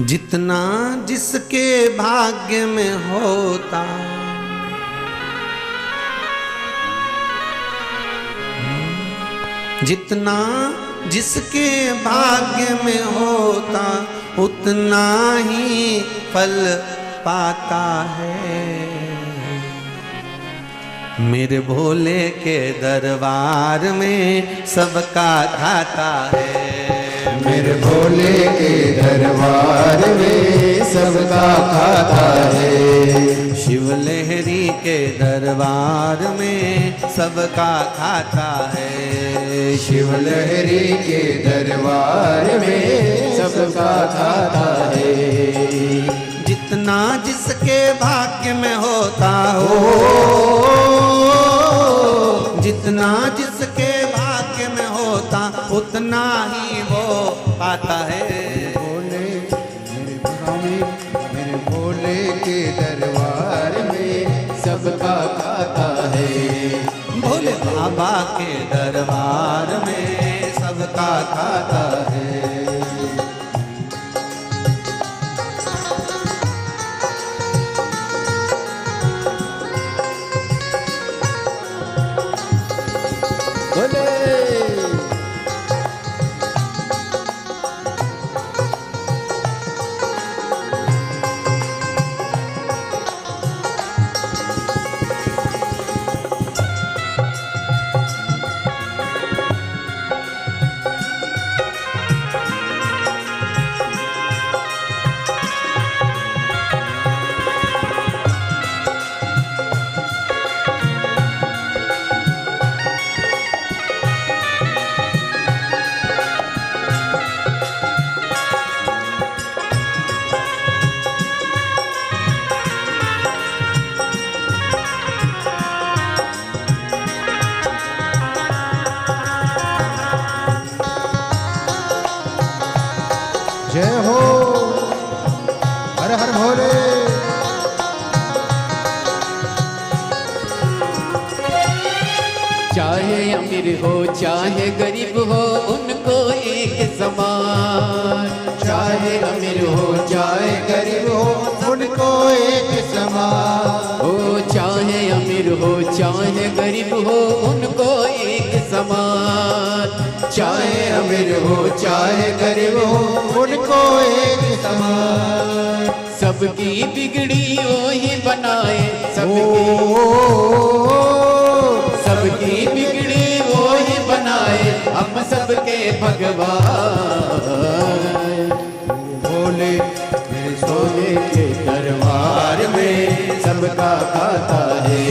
जितना जिसके भाग्य में होता, जितना जिसके भाग्य में होता उतना ही फल पाता है। मेरे भोले के दरबार में सबका खाता है। मेरे भोले के दरबार में सबका खाता है। शिव लहरी के दरबार में सबका खाता है। शिव लहरी के दरबार में सबका खाता है। जितना जिसके भाग्य में होता हो, जितना जिसके भाग्य में होता उतना ही वो पाता है। मेरे भोले के दरबार में सबका खाता है। भोले बाबा के दरबार में सबका खाता है। जय हो, हर हर भोले। चाहे अमीर हो चाहे गरीब हो उनको एक समान। चाहे अमीर हो चाहे गरीब हो उनको एक समान। ओ चाहे अमीर हो चाहे गरीब हो उनको एक समान। चाहे अमीर हो चाहे गरीब हो उनको एक समान। सबकी बिगड़ी वही बनाए, सबकी बिगड़ी वही बनाए हम सबके भगवान। भोले मेरे सोने के दरबार में सबका खाता है।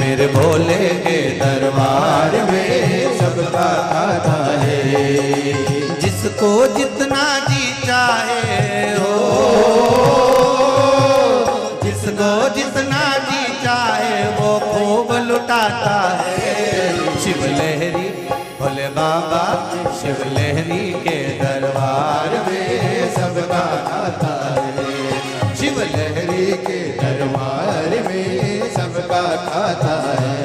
मेरे भोले के दरबार में सबका खाता है। जिसको जितना जी चाहे हो, जिसको जितना जी चाहे वो खूब लुटाता है। शिव लहरी भोले बाबा शिव लहरी के दरबार में सबका खाता है। शिव लहरी के दरबार में सबका खाता है।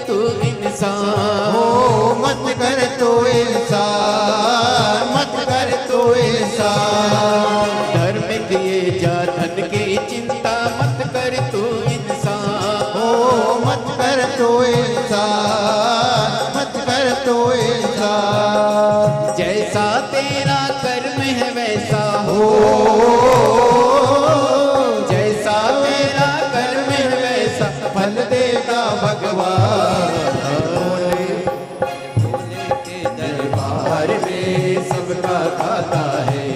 तू इंसान, हो मत कर तू इंसान, मत कर तू इंसान। धर्म दिए जा धन की चिंता मत कर तू इंसान, हो मत कर तू इंसान, मत कर तू इंसान। जैसा तेरा कर्म है वैसा हो, जैसा तेरा कर्म है वैसा फल देता भगवान। भोले के दरबार में सबका खाता है,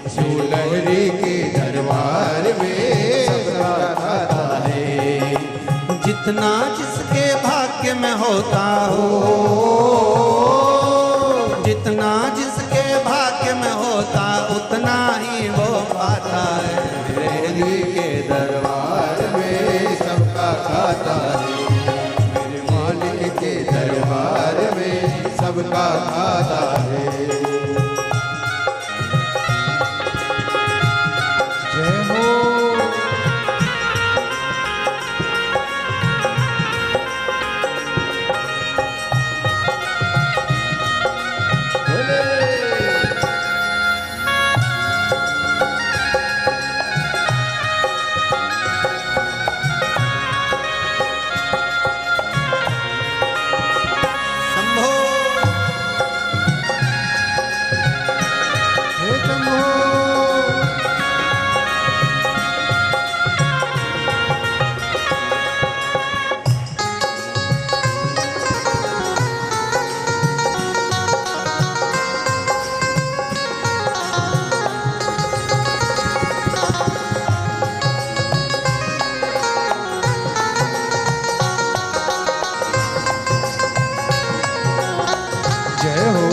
शिवलहरी के दरबार में सबका खाता है। जितना जिसके भाग्य में होता हो, जितना जिसके भाग्य में होता उतना ही वो पाता है। शिवलहरी के दरबार में सबका खाता है, मेरे मालिक के दरबार में सबका खाता है। जय हो। शंभो हे शंभो। जय हो।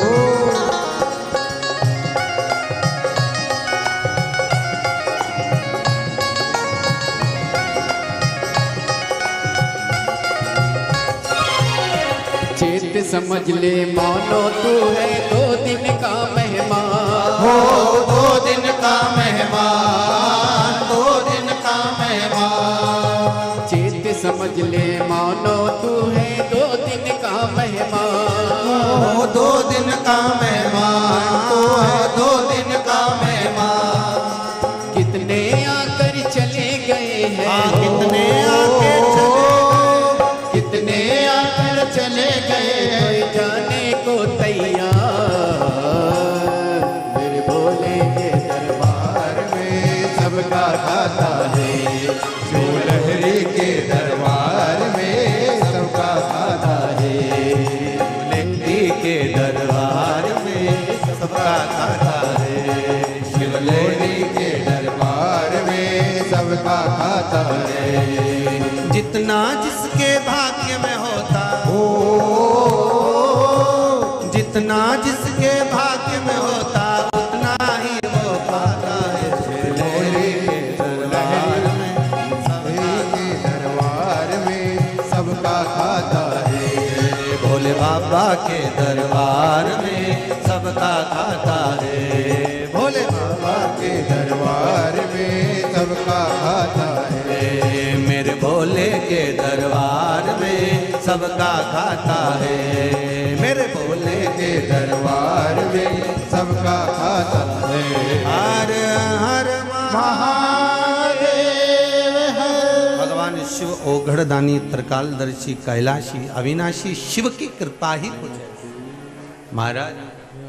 चेत समझ ले मानो तू है 2 दिन का मेहमान, हो 2 दिन का मेहमान, 2 दिन का मेहमान। चेत समझ ले मानो तू है 2 दिन का मेहमान, हो 2 दिन का मेहमान, तू है 2 दिन का मेहमान। कितने आकर चले गए हैं, कितने आके कितने आकर चले गए कोई जाने को तैयार। मेरे भोले के दरबार में सबका खाता है, शिवलहरी के दरबार में सबका खाता है। शिवलहरी के दरबार में सबका खाता है। शिवलहरी के दरबार में सबका खाता है। जितना जिसके भाग्य में होता हो, जितना जिसके भाग्य में होता उतना ही वो पाता है। शिवलहरी के दरबार में के दरबार में सबका खाता है। भोले बाबा के दरबार में सबका खाता है। भोले बाबा के दरबार में सबका खाता है। मेरे भोले के दरबार में सबका खाता है। मेरे भोले के दरबार में सबका खाता है। हर हर महादेव है। भगवान शिव ओघड़दानी त्रिकालदर्शी कैलाशी अविनाशी शिव की कृपा ही कुछ है। महाराज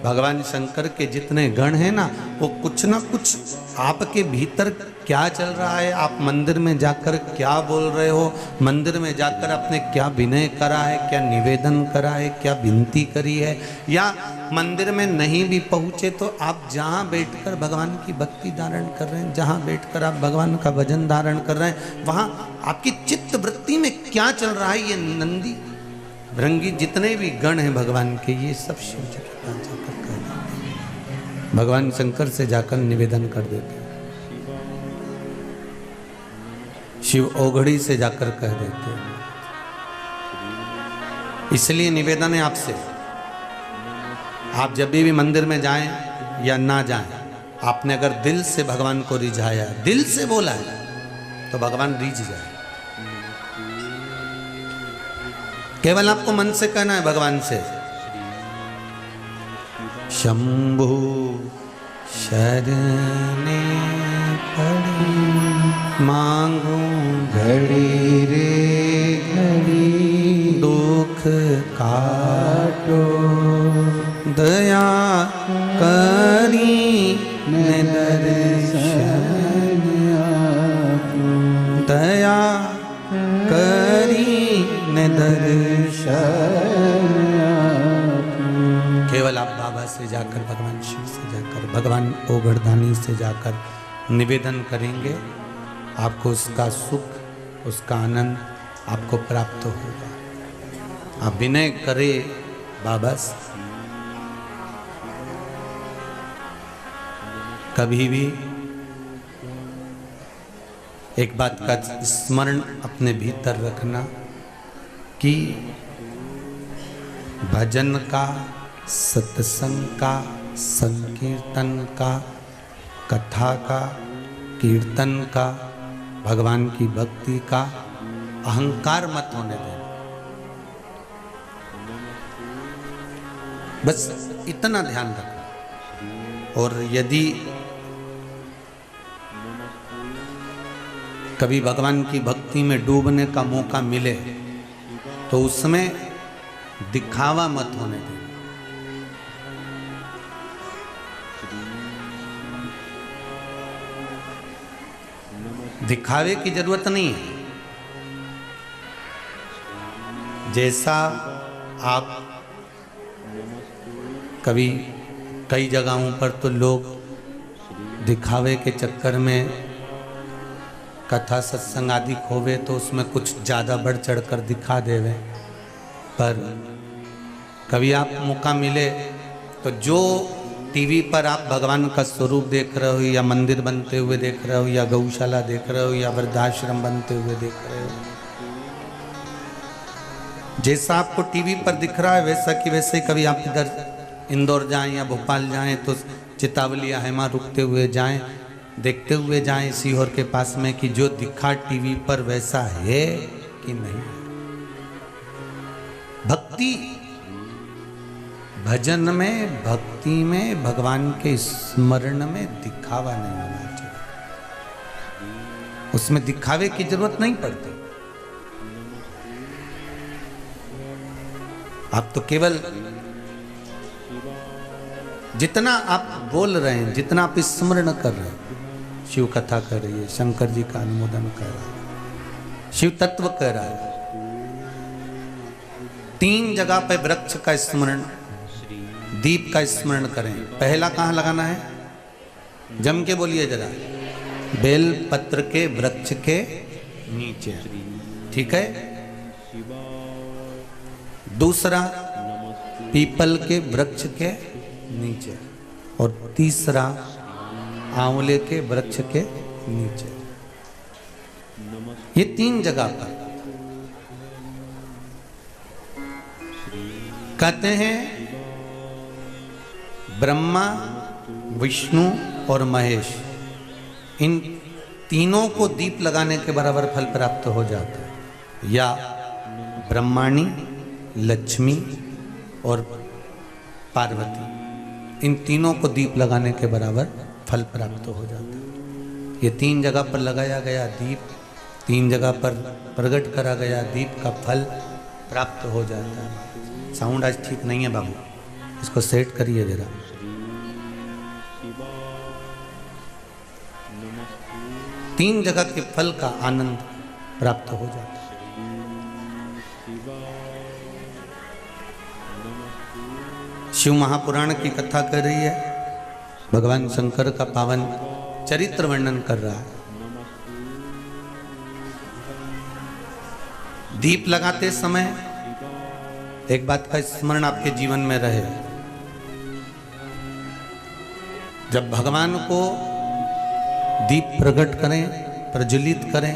भगवान शंकर के जितने गण हैं ना, वो कुछ ना कुछ आपके भीतर क्या चल रहा है, आप मंदिर में जाकर क्या बोल रहे हो, मंदिर में जाकर आपने क्या विनय करा है, क्या निवेदन करा है, क्या विनती करी है, या मंदिर में नहीं भी पहुँचे तो आप जहाँ बैठकर भगवान की भक्ति धारण कर रहे हैं, जहाँ बैठकर आप भगवान का भजन धारण कर रहे हैं, वहाँ आपकी चित्त वृत्ति में क्या चल रहा है। ये नंदी भृंगी जितने भी गण हैं भगवान के, ये सब शिव जी के पास जाकर कह देते हैं, भगवान शंकर से जाकर निवेदन कर देते हैं, शिव ओघड़ी से जाकर कह देते हैं। इसलिए निवेदन है आपसे, आप जब भी मंदिर में जाएं या ना जाएं, आपने अगर दिल से भगवान को रिझाया, दिल से बोला है, तो भगवान रिझ जाए। केवल आपको मन से कहना है भगवान से, शंभु शरणे पड़ी मांगू घड़ी रे घड़ी दुख काटो दया करी ने दर्शन दया करी ने दर्शन। केवल आप बाबा से जाकर, भगवान शिव से जाकर, भगवान ओगढ़दानी से जाकर निवेदन करेंगे, आपको उसका सुख, उसका आनंद आपको प्राप्त होगा। आप विनय करें बाबा से, कभी भी एक बात का स्मरण अपने भीतर रखना कि भजन का, सत्संग का, संकीर्तन का, कथा का, कीर्तन का, भगवान की भक्ति का अहंकार मत होने देना। बस इतना ध्यान रखना। और यदि कभी भगवान की भक्ति में डूबने का मौका मिले तो उसमें दिखावा मत होने देना। दिखावे की जरूरत नहीं है। जैसा आप कभी कई जगहों पर तो लोग दिखावे के चक्कर में कथा सत्संग आदि खोवे तो उसमें कुछ ज़्यादा बढ़ चढ़ कर दिखा देवे, पर कभी आप मौका मिले तो जो टीवी पर आप भगवान का स्वरूप देख रहे हो, या मंदिर बनते हुए देख रहे हो, या गौशाला देख रहे हो, या वृद्धाश्रम बनते हुए देख रहे हो, जैसा आपको टीवी पर दिख रहा है वैसा कि वैसे ही कभी आप इधर इंदौर जाएं या भोपाल जाएं तो चितावली या हेमा रुकते हुए जाएं, देखते हुए जाएं सीहोर के पास में कि जो दिखा टीवी पर वैसा है कि नहीं। भक्ति, भजन में, भक्ति में, भगवान के स्मरण में दिखावा नहीं होना चाहिए। उसमें दिखावे की जरूरत नहीं पड़ती। आप तो केवल जितना आप बोल रहे हैं, जितना आप स्मरण कर रहे हैं, शिव कथा कर रही है, शंकर जी का अनुमोदन कर रहा है, शिव तत्व कर रहा है। 3 जगह पे वृक्ष का स्मरण, दीप का स्मरण करें। पहला कहाँ लगाना है? जम के बोलिए जरा, बेल पत्र के वृक्ष के नीचे, ठीक है। दूसरा पीपल के वृक्ष के नीचे, और तीसरा आंवले के वृक्ष के नीचे। ये 3 जगह पर कहते हैं ब्रह्मा, विष्णु और महेश, इन तीनों को दीप लगाने के बराबर फल प्राप्त हो जाता है। या ब्रह्माणी, लक्ष्मी और पार्वती, इन तीनों को दीप लगाने के बराबर फल प्राप्त हो जाता है। ये 3 जगह पर लगाया गया दीप, 3 जगह पर प्रकट करा गया दीप का फल प्राप्त हो जाता है। साउंड आज ठीक नहीं है बाबू, इसको सेट करिए जरा। तीन जगह के फल का आनंद प्राप्त हो जाता है। शिव महापुराण की कथा कर रही है, भगवान शंकर का पावन चरित्र वर्णन कर रहा है। दीप लगाते समय एक बात का स्मरण आपके जीवन में रहे, जब भगवान को दीप प्रकट करें, प्रज्वलित करें,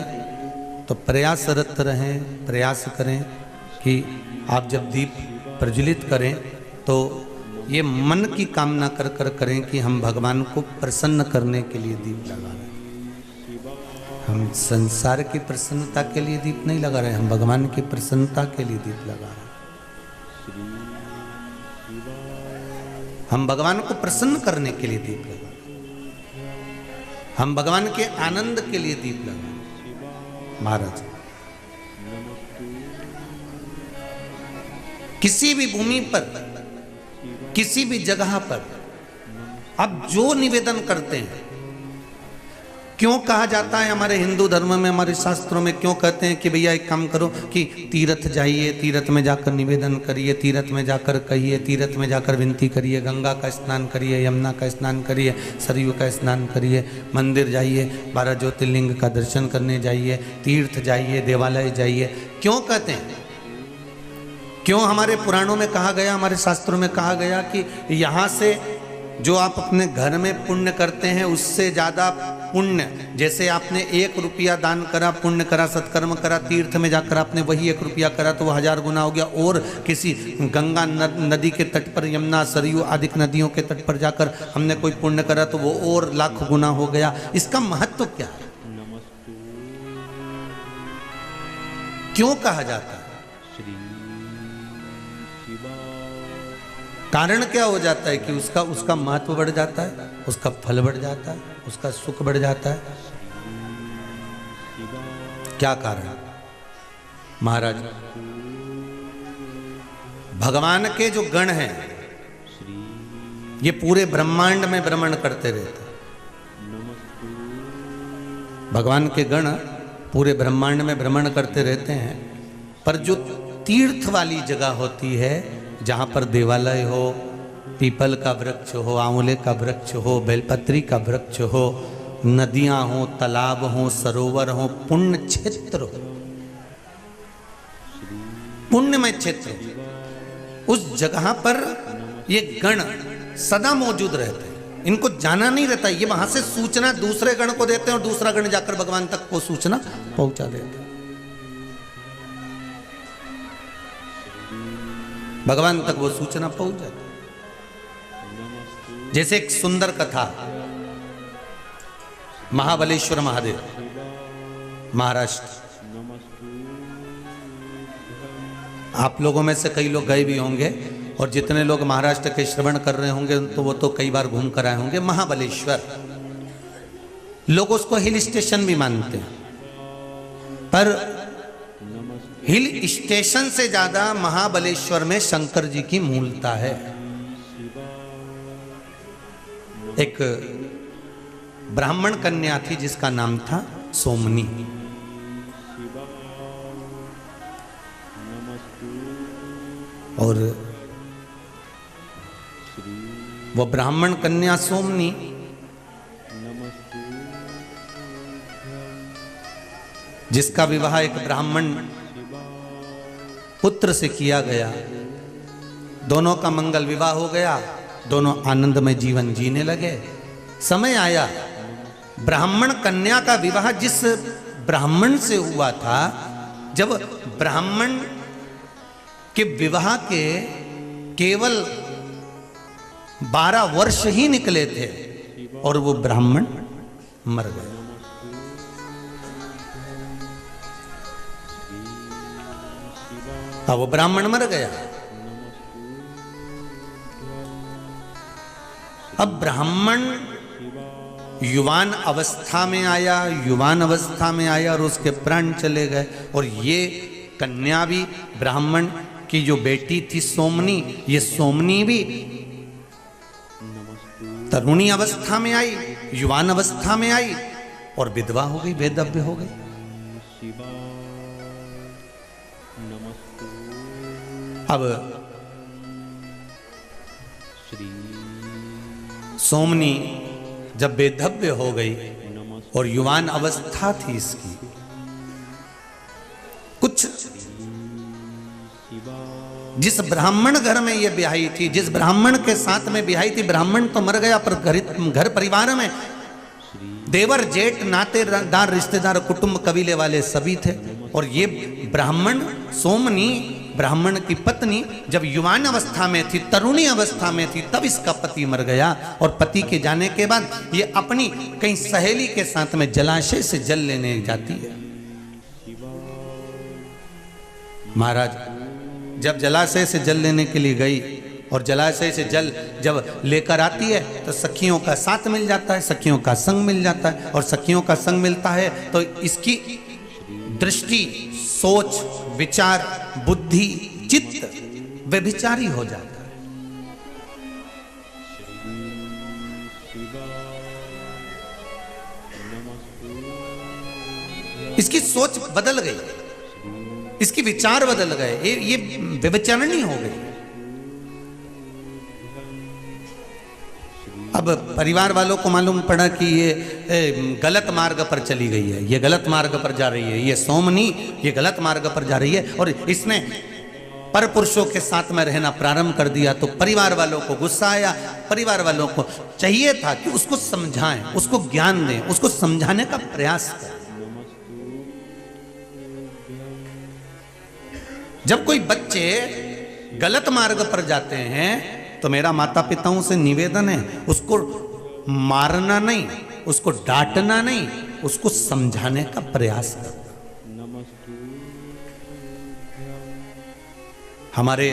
तो प्रयासरत रहें, प्रयास करें कि आप जब दीप प्रज्वलित करें तो ये मन की कामना कर कर करें कि हम भगवान को प्रसन्न करने के लिए दीप लगा रहे हैं। हम संसार की प्रसन्नता के लिए दीप नहीं लगा रहे, हम भगवान की प्रसन्नता के लिए दीप लगा रहे हैं। हम भगवान को प्रसन्न करने के लिए दीप लगा रहे हैं, हम भगवान के आनंद के लिए दीप लगा रहे हैं। महाराज, किसी भी भूमि पर, किसी भी जगह पर अब जो निवेदन करते हैं, क्यों कहा जाता है हमारे हिंदू धर्म में, हमारे शास्त्रों में क्यों कहते हैं कि भैया एक काम करो कि तीर्थ जाइए, तीर्थ में जाकर निवेदन करिए, तीर्थ में जाकर कहिए, तीर्थ में जाकर विनती करिए, गंगा का स्नान करिए, यमुना का स्नान करिए, सरयू का स्नान करिए, मंदिर जाइए, 12 ज्योतिर्लिंग का दर्शन करने जाइए, तीर्थ जाइए, देवालय जाइए। क्यों कहते हैं? क्यों हमारे पुराणों में कहा गया, हमारे शास्त्रों में कहा गया कि यहाँ से जो आप अपने घर में पुण्य करते हैं उससे ज़्यादा पुण्य, जैसे आपने 1 रुपया दान करा, पुण्य करा, सत्कर्म करा, तीर्थ में जाकर आपने वही 1 रुपया करा तो वो 1000 गुना हो गया, और किसी गंगा नदी के तट पर, यमुना, सरयू आदि नदियों के तट पर जाकर हमने कोई पुण्य करा तो वो और लाख गुना हो गया। इसका महत्व क्या है? क्यों कहा जाता है? कारण क्या हो जाता है कि उसका महत्व बढ़ जाता है, उसका फल बढ़ जाता है, उसका सुख बढ़ जाता है। क्या कारण? महाराज, भगवान के जो गण हैं ये पूरे ब्रह्मांड में भ्रमण करते रहते हैं। भगवान के गण पूरे ब्रह्मांड में भ्रमण करते रहते हैं, पर जो तीर्थ वाली जगह होती है, जहाँ पर देवालय हो, पीपल का वृक्ष हो, आंवले का वृक्ष हो, बेलपत्री का वृक्ष हो, नदियाँ हो, तालाब हो, सरोवर हो, पुण्य क्षेत्र हो, पुण्यमय क्षेत्र, उस जगह पर ये गण सदा मौजूद रहते हैं। इनको जाना नहीं रहता, ये वहां से सूचना दूसरे गण को देते हैं और दूसरा गण जाकर भगवान तक वो सूचना पहुंचा देते हैं। भगवान तक वो सूचना पहुंच जाती। जैसे एक सुंदर कथा, महाबलेश्वर महादेव, महाराष्ट्र। आप लोगों में से कई लोग गए भी होंगे, और जितने लोग महाराष्ट्र के श्रवण कर रहे होंगे तो वो तो कई बार घूम कर आए होंगे। महाबलेश्वर, लोग उसको हिल स्टेशन भी मानते हैं, पर हिल स्टेशन से ज्यादा महाबलेश्वर में शंकर जी की मूलता है। एक ब्राह्मण कन्या थी जिसका नाम था सोमनी। और वो ब्राह्मण कन्या सोमनी जिसका विवाह एक ब्राह्मण पुत्र से किया गया, दोनों का मंगल विवाह हो गया, दोनों आनंद में जीवन जीने लगे। समय आया, ब्राह्मण कन्या का विवाह जिस ब्राह्मण से हुआ था, जब ब्राह्मण के विवाह के केवल 12 वर्ष ही निकले थे और वो ब्राह्मण मर गए। वो ब्राह्मण मर गया। अब ब्राह्मण युवान अवस्था में आया, युवान अवस्था में आया और उसके प्राण चले गए। और ये कन्या भी, ब्राह्मण की जो बेटी थी सोमनी, ये सोमनी भी तरुणी अवस्था में आई, युवान अवस्था में आई और विधवा हो गई, वेदव्य हो गई। अब सोमनी जब बेधव्य हो गई और युवान अवस्था थी इसकी, कुछ जिस ब्राह्मण घर में ये ब्याही थी, जिस ब्राह्मण के साथ में ब्याही थी, ब्राह्मण तो मर गया पर घर परिवार में देवर जेठ नातेदार रिश्तेदार कुटुंब कबीले वाले सभी थे। और ये ब्राह्मण सोमनी ब्राह्मण की पत्नी जब युवान अवस्था में थी, तरुणी अवस्था में थी, तब इसका पति मर गया। और पति के जाने के बाद ये अपनी कहीं सहेली के साथ में जलाशय से जल लेने जाती है। महाराज जब जलाशय से जल लेने के लिए गई और जलाशय से जल जब लेकर आती है तो सखियों का साथ मिल जाता है, सखियों का संग मिल जाता है। और सखियों का संग मिलता है तो इसकी दृष्टि, सोच, विचार, बुद्धि, चित्त व्यभिचारी हो जाता है। इसकी सोच बदल गई, इसकी विचार बदल गए, ये व्यभिचारिणी हो गई। अब परिवार वालों को मालूम पड़ा कि ये गलत मार्ग पर चली गई है, ये गलत मार्ग पर जा रही है, ये सोमनी ये गलत मार्ग पर जा रही है। और इसने पर पुरुषों के साथ में रहना प्रारंभ कर दिया तो परिवार वालों को गुस्सा आया। परिवार वालों को चाहिए था कि उसको समझाएं, उसको ज्ञान दें, उसको समझाने का प्रयास करें। जब कोई बच्चे गलत मार्ग पर जाते हैं तो मेरा माता पिताओं से निवेदन है, उसको मारना नहीं, उसको डांटना नहीं, उसको समझाने का प्रयास करना। हमारे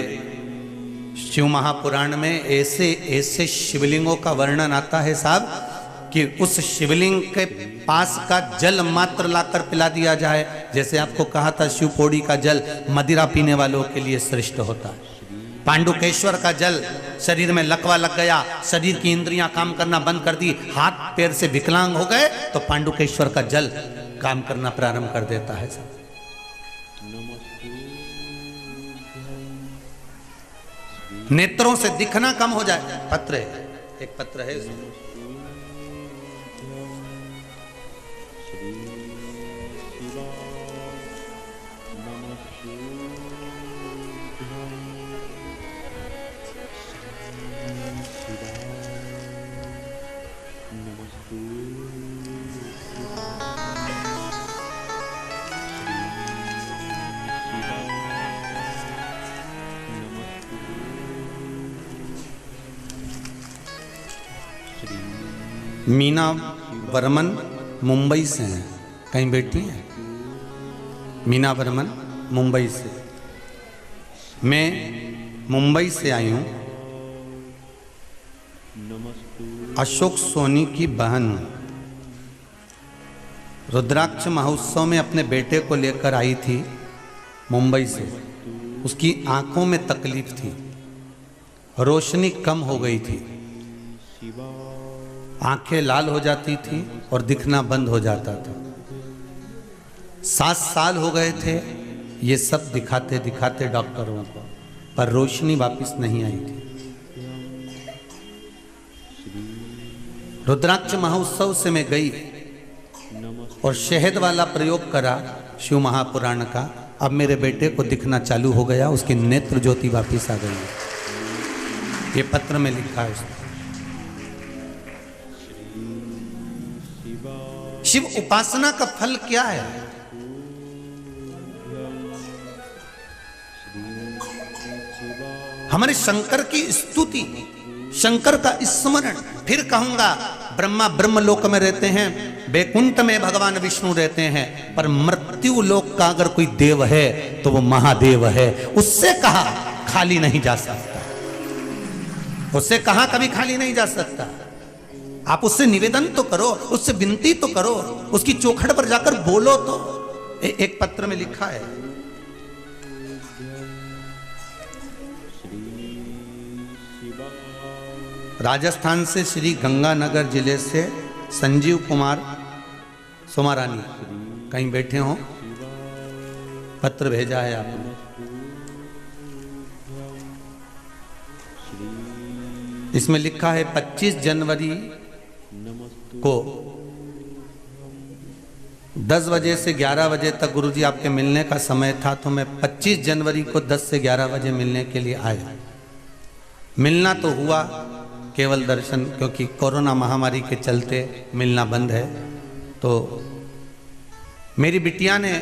शिव महापुराण में ऐसे ऐसे शिवलिंगों का वर्णन आता है साहब कि उस शिवलिंग के पास का जल मात्र लाकर पिला दिया जाए। जैसे आपको कहा था शिव पौड़ी का जल मदिरा पीने वालों के लिए श्रेष्ठ होता है। पांडुकेश्वर का जल, शरीर में लकवा लग गया, शरीर की इंद्रियां काम करना बंद कर दी, हाथ पैर से विकलांग हो गए तो पांडुकेश्वर का जल काम करना प्रारंभ कर देता है सब। नेत्रों से दिखना कम हो जाए। पत्र है, एक पत्र है इसमें। मीना बर्मन मुंबई से हैं, कहीं बैठी हैं मीना बर्मन मुंबई से। मैं मुंबई से आई हूँ, अशोक सोनी की बहन हूँ। रुद्राक्ष महोत्सव में अपने बेटे को लेकर आई थी मुंबई से। उसकी आंखों में तकलीफ थी, रोशनी कम हो गई थी, आंखें लाल हो जाती थी और दिखना बंद हो जाता था। 7 साल हो गए थे ये सब दिखाते दिखाते डॉक्टरों को, पर रोशनी वापस नहीं आई थी। रुद्राक्ष महोत्सव से मैं गई और शहद वाला प्रयोग करा शिव महापुराण का। अब मेरे बेटे को दिखना चालू हो गया, उसकी नेत्र ज्योति वापस आ गई। ये पत्र में लिखा है उसने। शिव उपासना का फल क्या है? हमारे शंकर की स्तुति, शंकर का स्मरण। फिर कहूंगा ब्रह्मा ब्रह्मलोक में रहते हैं, बैकुंठ में भगवान विष्णु रहते हैं, पर मृत्यु लोक का अगर कोई देव है तो वो महादेव है। उससे कहा खाली नहीं जा सकता, उससे कहा कभी खाली नहीं जा सकता। आप उससे निवेदन तो करो, उससे विनती तो करो, उसकी चौखट पर जाकर बोलो तो। एक पत्र में लिखा है, राजस्थान से श्री गंगानगर जिले से संजीव कुमार सोमारानी कहीं बैठे हो, पत्र भेजा है आपने। इसमें लिखा है 25 जनवरी को 10 बजे से 11 बजे तक गुरुजी आपके मिलने का समय था, तो मैं 25 जनवरी को 10 से 11 बजे मिलने के लिए आया। मिलना तो हुआ, केवल दर्शन, क्योंकि कोरोना महामारी के चलते मिलना बंद है। तो मेरी बिटिया ने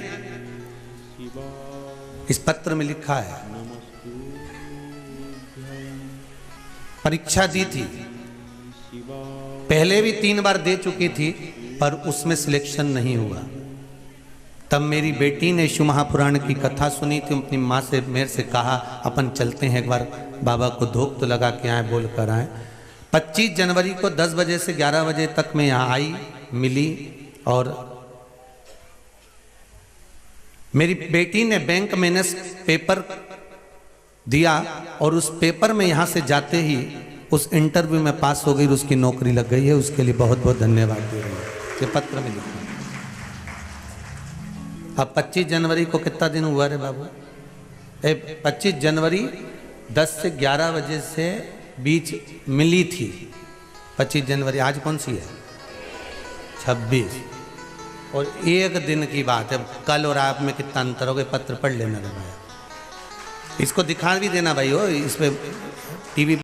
इस पत्र में लिखा है, परीक्षा दी थी, पहले भी 3 बार दे चुकी थी, पर उसमें सिलेक्शन नहीं हुआ। तब मेरी बेटी ने शिव महापुराण की कथा सुनी थी, अपनी माँ से मेरे से कहा अपन चलते हैं एक बार बाबा को धूप तो लगा के आए, बोल कर आए। 25 जनवरी को 10 बजे से 11 बजे तक मैं यहाँ आई, मिली, और मेरी बेटी ने बैंक मैनेज पेपर दिया और उस पेपर में यहाँ से जाते ही उस इंटरव्यू में पास हो गई, उसकी नौकरी लग गई है। उसके लिए बहुत बहुत धन्यवाद दे रही हूँ। ये पत्र में लिखा। अब 25 जनवरी को कितना दिन हुआ रे बाबू? 25 जनवरी 10 से 11 बजे से बीच मिली थी। 25 जनवरी आज कौन सी है? 26। और एक दिन की बात है। कल और आप में कितना अंतर हो गया, पत्र पढ़ लेना भाई। इसको दिखा भी देना भाई हो, इस पे टीवी